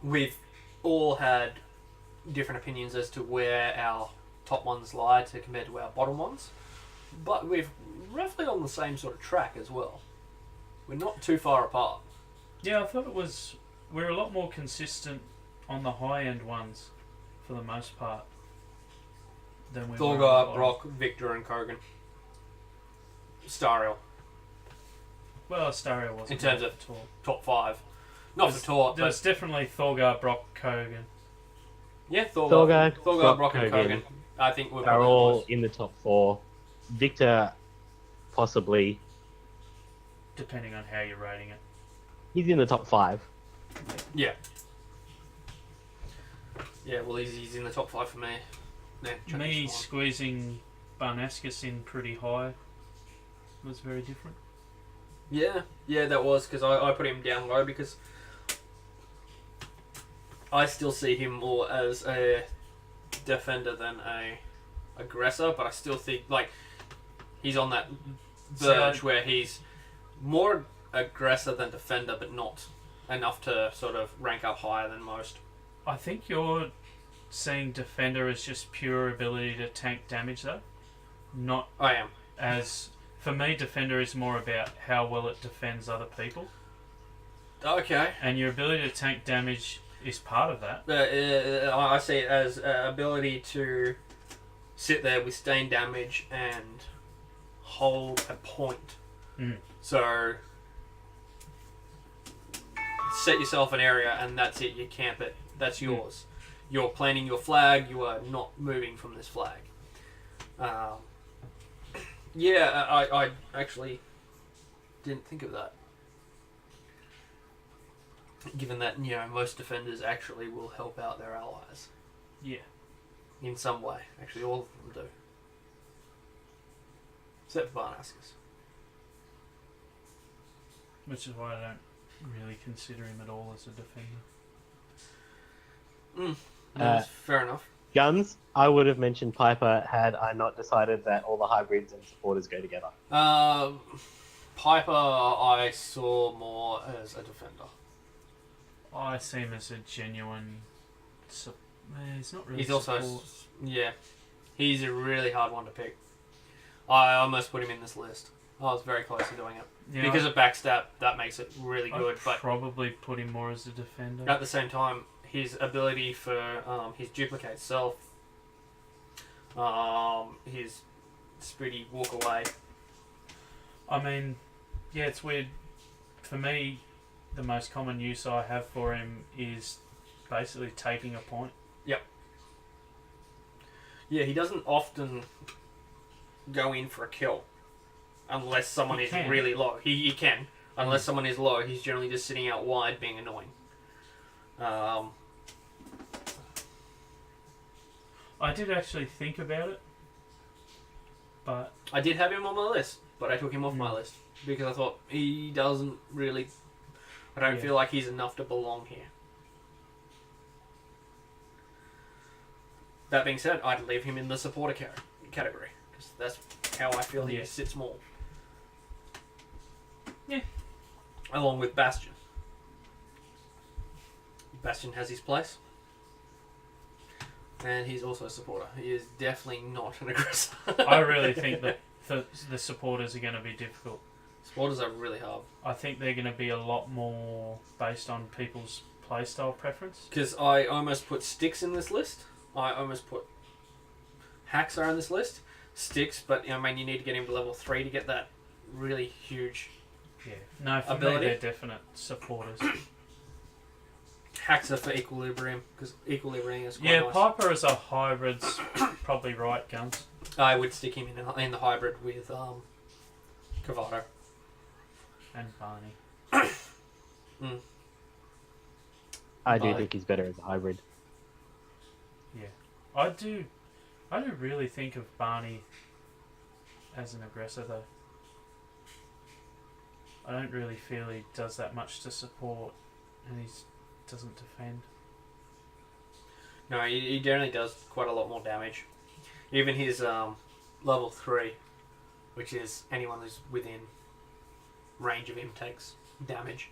We've all had different opinions as to where our top ones lie to compared to our bottom ones, but we're roughly on the same sort of track as well. We're not too far apart. Yeah, I thought we're a lot more consistent on the high end ones for the most part than we were on the Thorgar, bottom. Brock, Victor, and Kogan. Stariel, Well, Stario wasn't In terms there of- for Tort. top 5. Not for Tort, There but was definitely Thorgar, Brock, Kogan. yeah, Thorgar, Thorgar, Brock, and Kogan Kogan. I think we're Are probably all the most. in the top 4. Victor, possibly, Depending on how you're rating it. he's in the top 5. Yeah. Yeah, well, he's in the top 5 for me. Yeah, check Me this one. squeezing Barnascus in pretty high was very different. Yeah, that was because I put him down low because I still see him more as a defender than a aggressor, but I still think like he's on that verge So- where he's more aggressor than defender, but not enough to sort of rank up higher than most. I think you're seeing Defender as just pure ability to tank damage though. Not I am. as... For me, Defender is more about how well it defends other people. Okay. And your ability to tank damage is part of that. I see it as ability to sit there, withstand damage, and hold a point. Mm. So, set yourself an area, and that's it. You camp it. That's yours. You're planting your flag. You are not moving from this flag. Yeah, I actually didn't think of that. Given that, most defenders actually will help out their allies. Yeah. In some way. Actually, all of them do. Except for Barnaskis. Which is why I don't really consider him at all as a defender. That's fair enough. Guns, I would have mentioned Piper had I not decided that all the hybrids and supporters go together. Piper, I saw more as a defender. I see him as a genuine... he's not really He's also... support. Yeah. He's a really hard one to pick. I almost put him in this list. I was very close to doing it. Yeah, because of backstab, that makes it really good. I'd But probably put him more as a defender. at the same time, his ability for his duplicate self, his speedy walk away. I mean, yeah, it's weird. For me, the most common use I have for him is basically taking a point. Yep. Yeah, he doesn't often go in for a kill. Unless someone is really low. He can. Unless someone is low, he's generally just sitting out wide being annoying. I did actually think about it, but... I did have him on my list, but I took him off my list. Because I thought, he doesn't really... I don't feel like he's enough to belong here. That being said, I'd leave him in the supporter category. Because that's how I feel he sits more. Yeah. Along with Bastion. Bastion has his place. And he's also a supporter. He is definitely not an aggressor. I really think that the supporters are going to be difficult. Supporters are really hard. I think they're going to be a lot more based on people's playstyle preference. Because I almost put Sticks in this list. I almost put Haxar on this list. Sticks, but you need to get him to level 3 to get that really huge... Yeah. No, for me, they're definite supporters. Haxer for Equilibrium, because Equilibrium is quite nice. Piper as a hybrid's probably right, Guns. I would stick him in the hybrid with Cavato. And Barney. I do think he's better as a hybrid. Yeah. I do really think of Barney as an aggressor, though. I don't really feel he does that much to support, and he doesn't defend. No, he generally does quite a lot more damage. Even his level 3, which is anyone who's within range of him takes damage.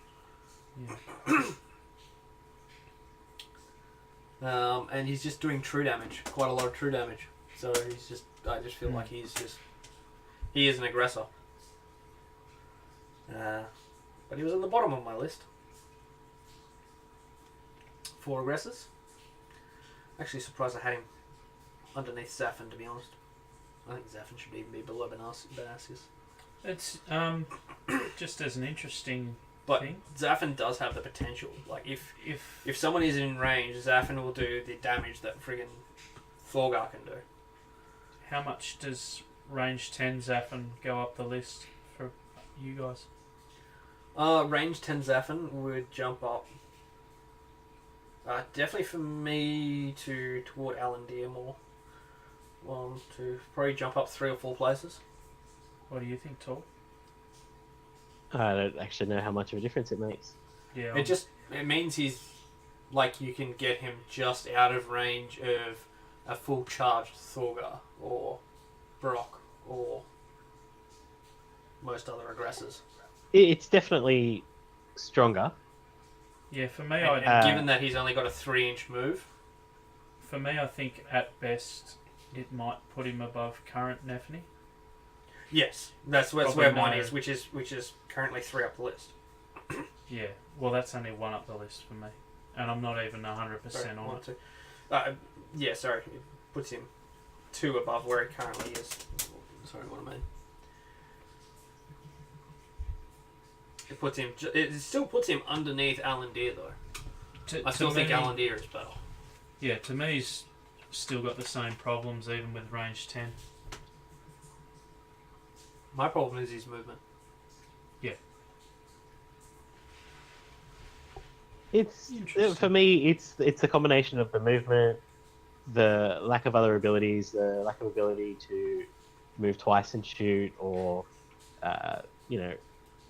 Yeah. And he's just doing true damage, quite a lot of true damage. So I just feel like he is an aggressor. But he was at the bottom of my list. 4 aggressors. Actually surprised I had him underneath Zafin, to be honest. I think Zafin should even be below Banascus. It's just as an interesting But thing. Zafin does have the potential. Like if someone is in range, Zafin will do the damage that friggin' Thorgar can do. How much does range 10 Zafin go up the list for you guys? Range 10 Zafin would jump up. Definitely for me toward Alandir more. 1, 2, probably jump up 3 or 4 places. What do you think, Tort? I don't actually know how much of a difference it makes. Yeah. It means he's like you can get him just out of range of a full charged Thorgar or Brock or most other aggressors. It's definitely stronger. Yeah, for me, And given that he's only got a 3-inch move, I think at best it might put him above current Nefni. yes, that's where mine is, which is currently 3 up the list. Yeah, well, that's only 1 up the list for me, and I'm not even 100% on it. Yeah, sorry, it puts him 2 above where he currently is. Sorry, what I mean. It still puts him underneath Alandir though. I still think Alandir is better. Yeah, to me, he's still got the same problems even with range 10. My problem is his movement. It's Interesting. for me. It's a combination of the movement, the lack of other abilities, the lack of ability to move twice and shoot, or you know,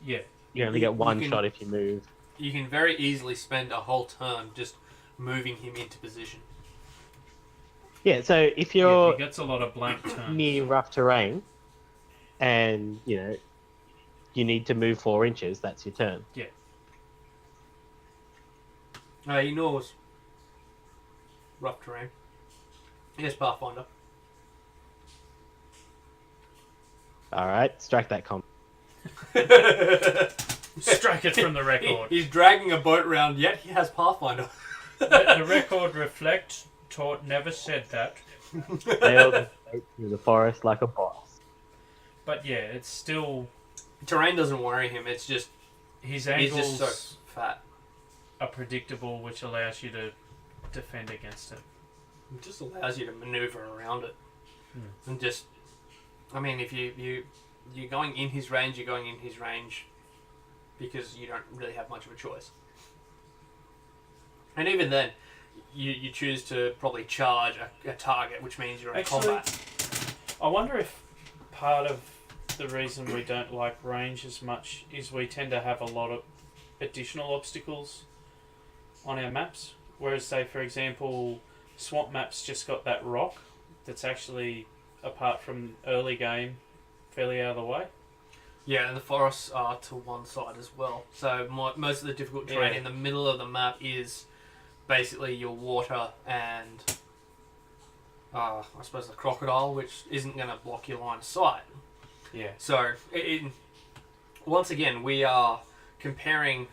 Yeah. you only You- get one you can- shot if you move. You can very easily spend a whole turn just moving him into position. Yeah. So if Yeah, you're he gets a lot of blank turns. near rough terrain, and you need to move 4 inches, that's your turn. He knows rough terrain. Yes, Pathfinder. All right, strike that comment. Strike it from the record. He's dragging a boat round, yet he has Pathfinder. The record reflects Tort never said that. Sail the boat through the forest like a boss. But yeah, it's still... Terrain doesn't worry him. It's just His he's angles just so fat. are predictable, which allows you to defend against it. It just allows you to maneuver around it, and just. I mean, if you're going in his range, you're going in his range, because you don't really have much of a choice. And even then, you choose to probably charge a target, which means you're in combat. I wonder if part of the reason we don't like range as much is we tend to have a lot of additional obstacles on our maps. Whereas, say, for example, Swamp Map's just got that rock that's actually, apart from early game, fairly out of the way. Yeah, and the forests are to one side as well. So most of the difficult terrain in the middle of the map is basically your water and I suppose the crocodile, which isn't going to block your line of sight. Yeah. So once again, we are comparing.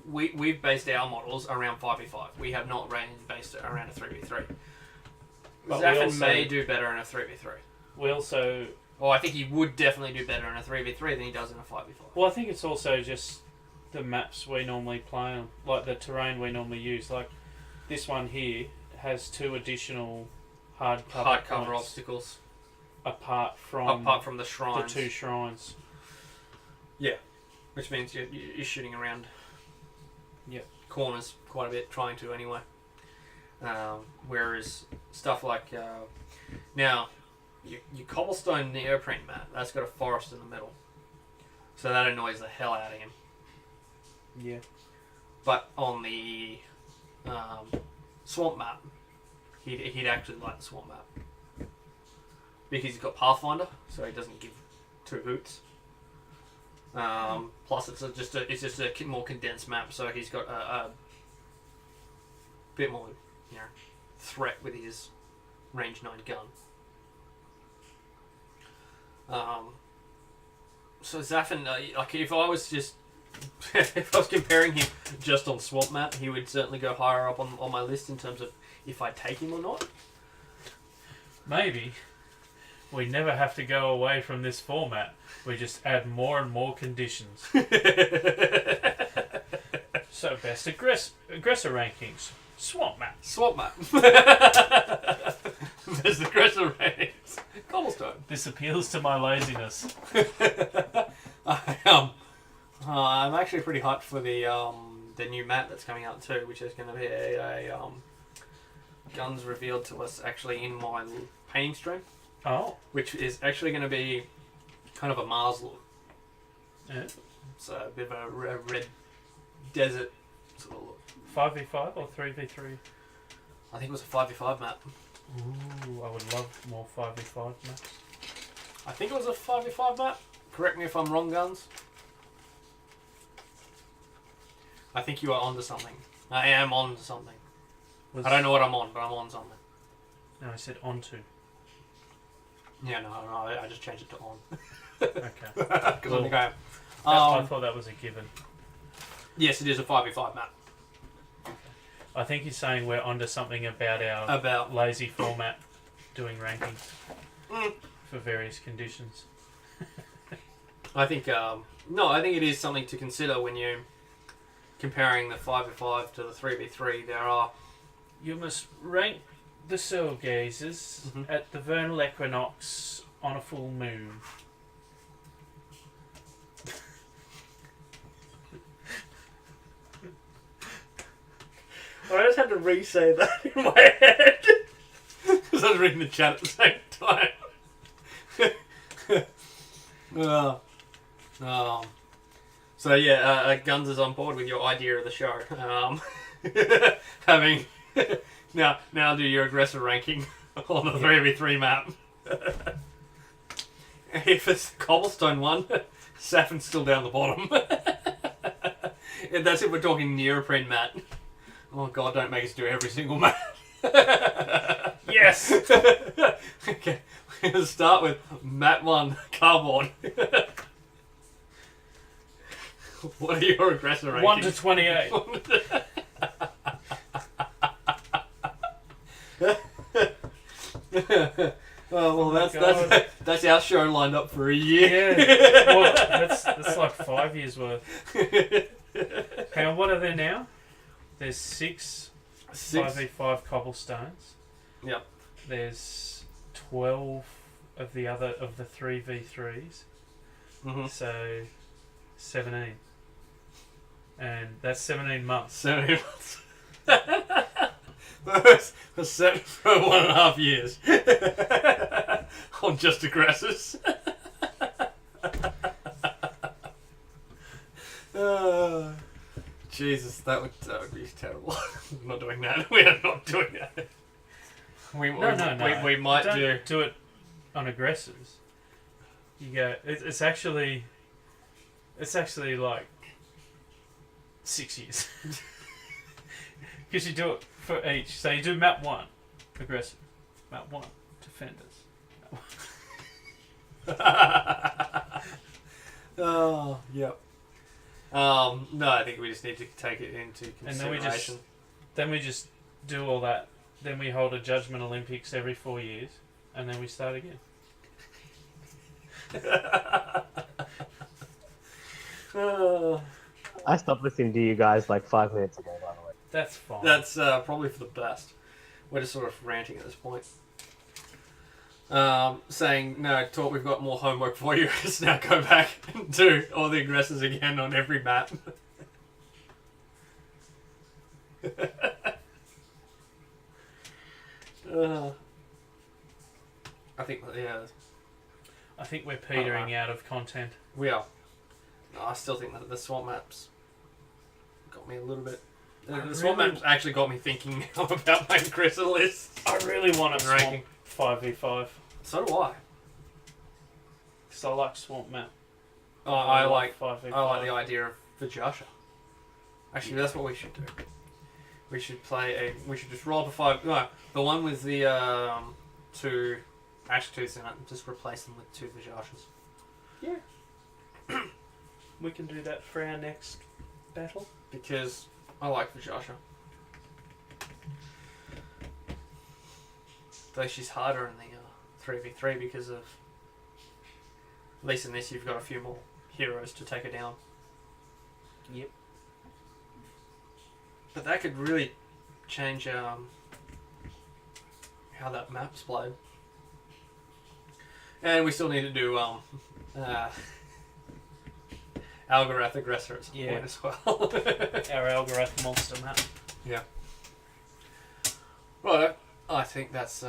We've based our models around 5v5. We have not based it around a 3v3. But Zaffin may do better in a 3v3. We also... Well, I think he would definitely do better in a 3v3 than he does in a 5v5. Well, I think it's also just the maps we normally play on, like the terrain we normally use. Like this one here has 2 additional hard cover points obstacles apart from the shrines. the 2 shrines. Yeah, which means you're shooting around. Yep. Corners quite a bit, trying to anyway. Whereas stuff like now, your cobblestone neoprene mat, that's got a forest in the middle, so that annoys the hell out of him. Yeah. But on the swamp map, he'd actually like the swamp map because he's got Pathfinder, so he doesn't give 2 hoots. Plus, it's just a more condensed map, so he's got a bit more, threat with his range 9 gun. So Zaffin, like if I was just if I was comparing him just on swamp map, he would certainly go higher up on my list in terms of if I take him or not. Maybe we never have to go away from this format. We just add more and more conditions. So best aggressor rankings. Swamp map. Swamp map. There's the aggressor ranks. Cobblestone. This appeals to my laziness. I'm actually pretty hyped for the new map that's coming out too, which is going to be a guns revealed to us actually in my painting stream. Oh. Which is actually going to be kind of a Mars look. Yeah. It's a bit of a red desert sort of look. 5v5 or 3v3? I think it was a 5v5 map. Ooh, I would love more 5v5 maps. I think it was a 5v5 map. Correct me if I'm wrong, Guns. I think you are onto something. I am onto something. I don't know what I'm on, but I'm on something. No, I said onto. Yeah, no, I just changed it to on. Okay. Because I think I am. I thought that was a given. Yes, it is a 5v5 map. I think he's saying we're onto something about our lazy format doing rankings for various conditions. I think I think it is something to consider when you're comparing the 5v5 to the 3v3. There are You must rank the soul gazers at the vernal equinox on a full moon. I just had to re-say that in my head because I was reading the chat at the same time. So yeah, Guns is on board with your idea of the show. Having now do your aggressor ranking on the 3v3 map. If it's the cobblestone one, Safin's still down the bottom. That's if we're talking neoprene mat. Oh god, don't make us do every single mat. Yes! Okay, we're going to start with mat 1, cardboard. What are your aggressor rankings? 1 to 28. Well, that's our show lined up for a year. Yeah. Well, that's like 5 years worth. Hang on, what are there now? There's 6 5v5 cobblestones. Yep. There's 12 of the 3v3s. Mm-hmm. So 17. And that's 17 months. 17 months. We're set for 1.5 years. On just aggressors. Jesus, that would be terrible. We're not doing that. We are not doing that. We might Don't do it on aggressors. You go. It's actually like 6 years because you do it for each. So you do map 1, aggressive. Map 1, defenders. Oh, yep. No, I think we just need to take it into consideration. And then we just do all that. Then we hold a Judgement Olympics every 4 years, and then we start again. I stopped listening to you guys like 5 minutes ago, by the way. That's fine. That's probably for the best. We're just sort of ranting at this point. Saying, no, Tort, we've got more homework for you. Just now go back and do all the aggressors again on every map. I think, yeah. I think we're petering out of content. We are. No, I still think that the swamp maps got me a little bit. The swamp maps actually got me thinking now about my aggressor list. I really want a ranking. Swamp 5v5. So do I. Because I like Swamp Map. Oh, I like 5v5. I like the idea of Vajasha. Actually, that's what we should do. We should we should just roll up a 5. No, the one with the 2 Ash Tooths in it, and just replace them with 2 Vajashas. Yeah. We can do that for our next battle. Because I like Vajasha. Though she's harder in the 3v3 because of, at least in this, you've got a few more heroes to take her down. Yep. But that could really change how that map's played. And we still need to do Algorath Aggressor at some point as well. Our Algorath monster map. Yeah. Right, I think that's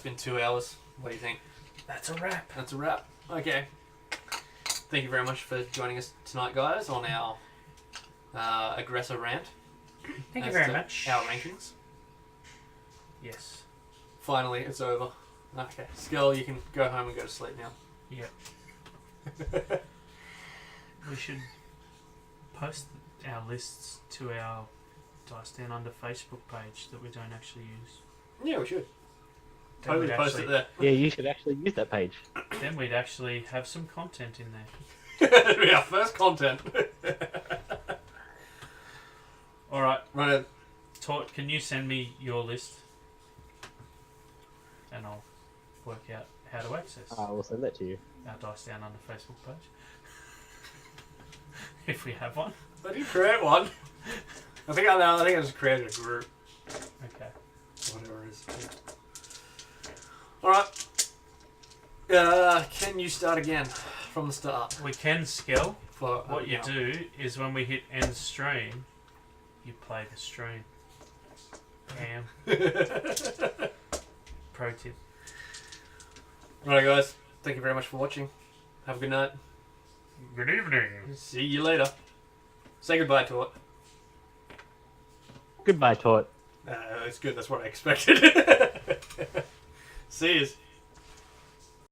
been 2 hours. What do you think? That's a wrap. That's a wrap. Okay. Thank you very much for joining us tonight, guys, on our aggressor rant. Thank you very much. Our rankings. Yes. Finally, it's over. Okay. Skull, you can go home and go to sleep now. Yep. We should post our lists to our Dice Down Under Facebook page that we don't actually use. Yeah, we should. Then Totally we'd post actually- it there. Yeah, you should actually use that page. Then we'd actually have some content in there. That'll be our first content. Alright, Right. Tort, can you send me your list? And I'll work out how to access I will send that to you. our Dice Down Under Facebook page. If we have one. I did create one. I think I just created a group. Okay. Whatever it is. Yeah. Alright. Can you start again from the start? We can skill. For What you do is when we hit end stream, you play the stream. Bam. Pro tip. Alright, guys. Thank you very much for watching. Have a good night. Good evening. See you later. Say goodbye, Tort. Goodbye, Tort. It's good. That's what I expected. See yous.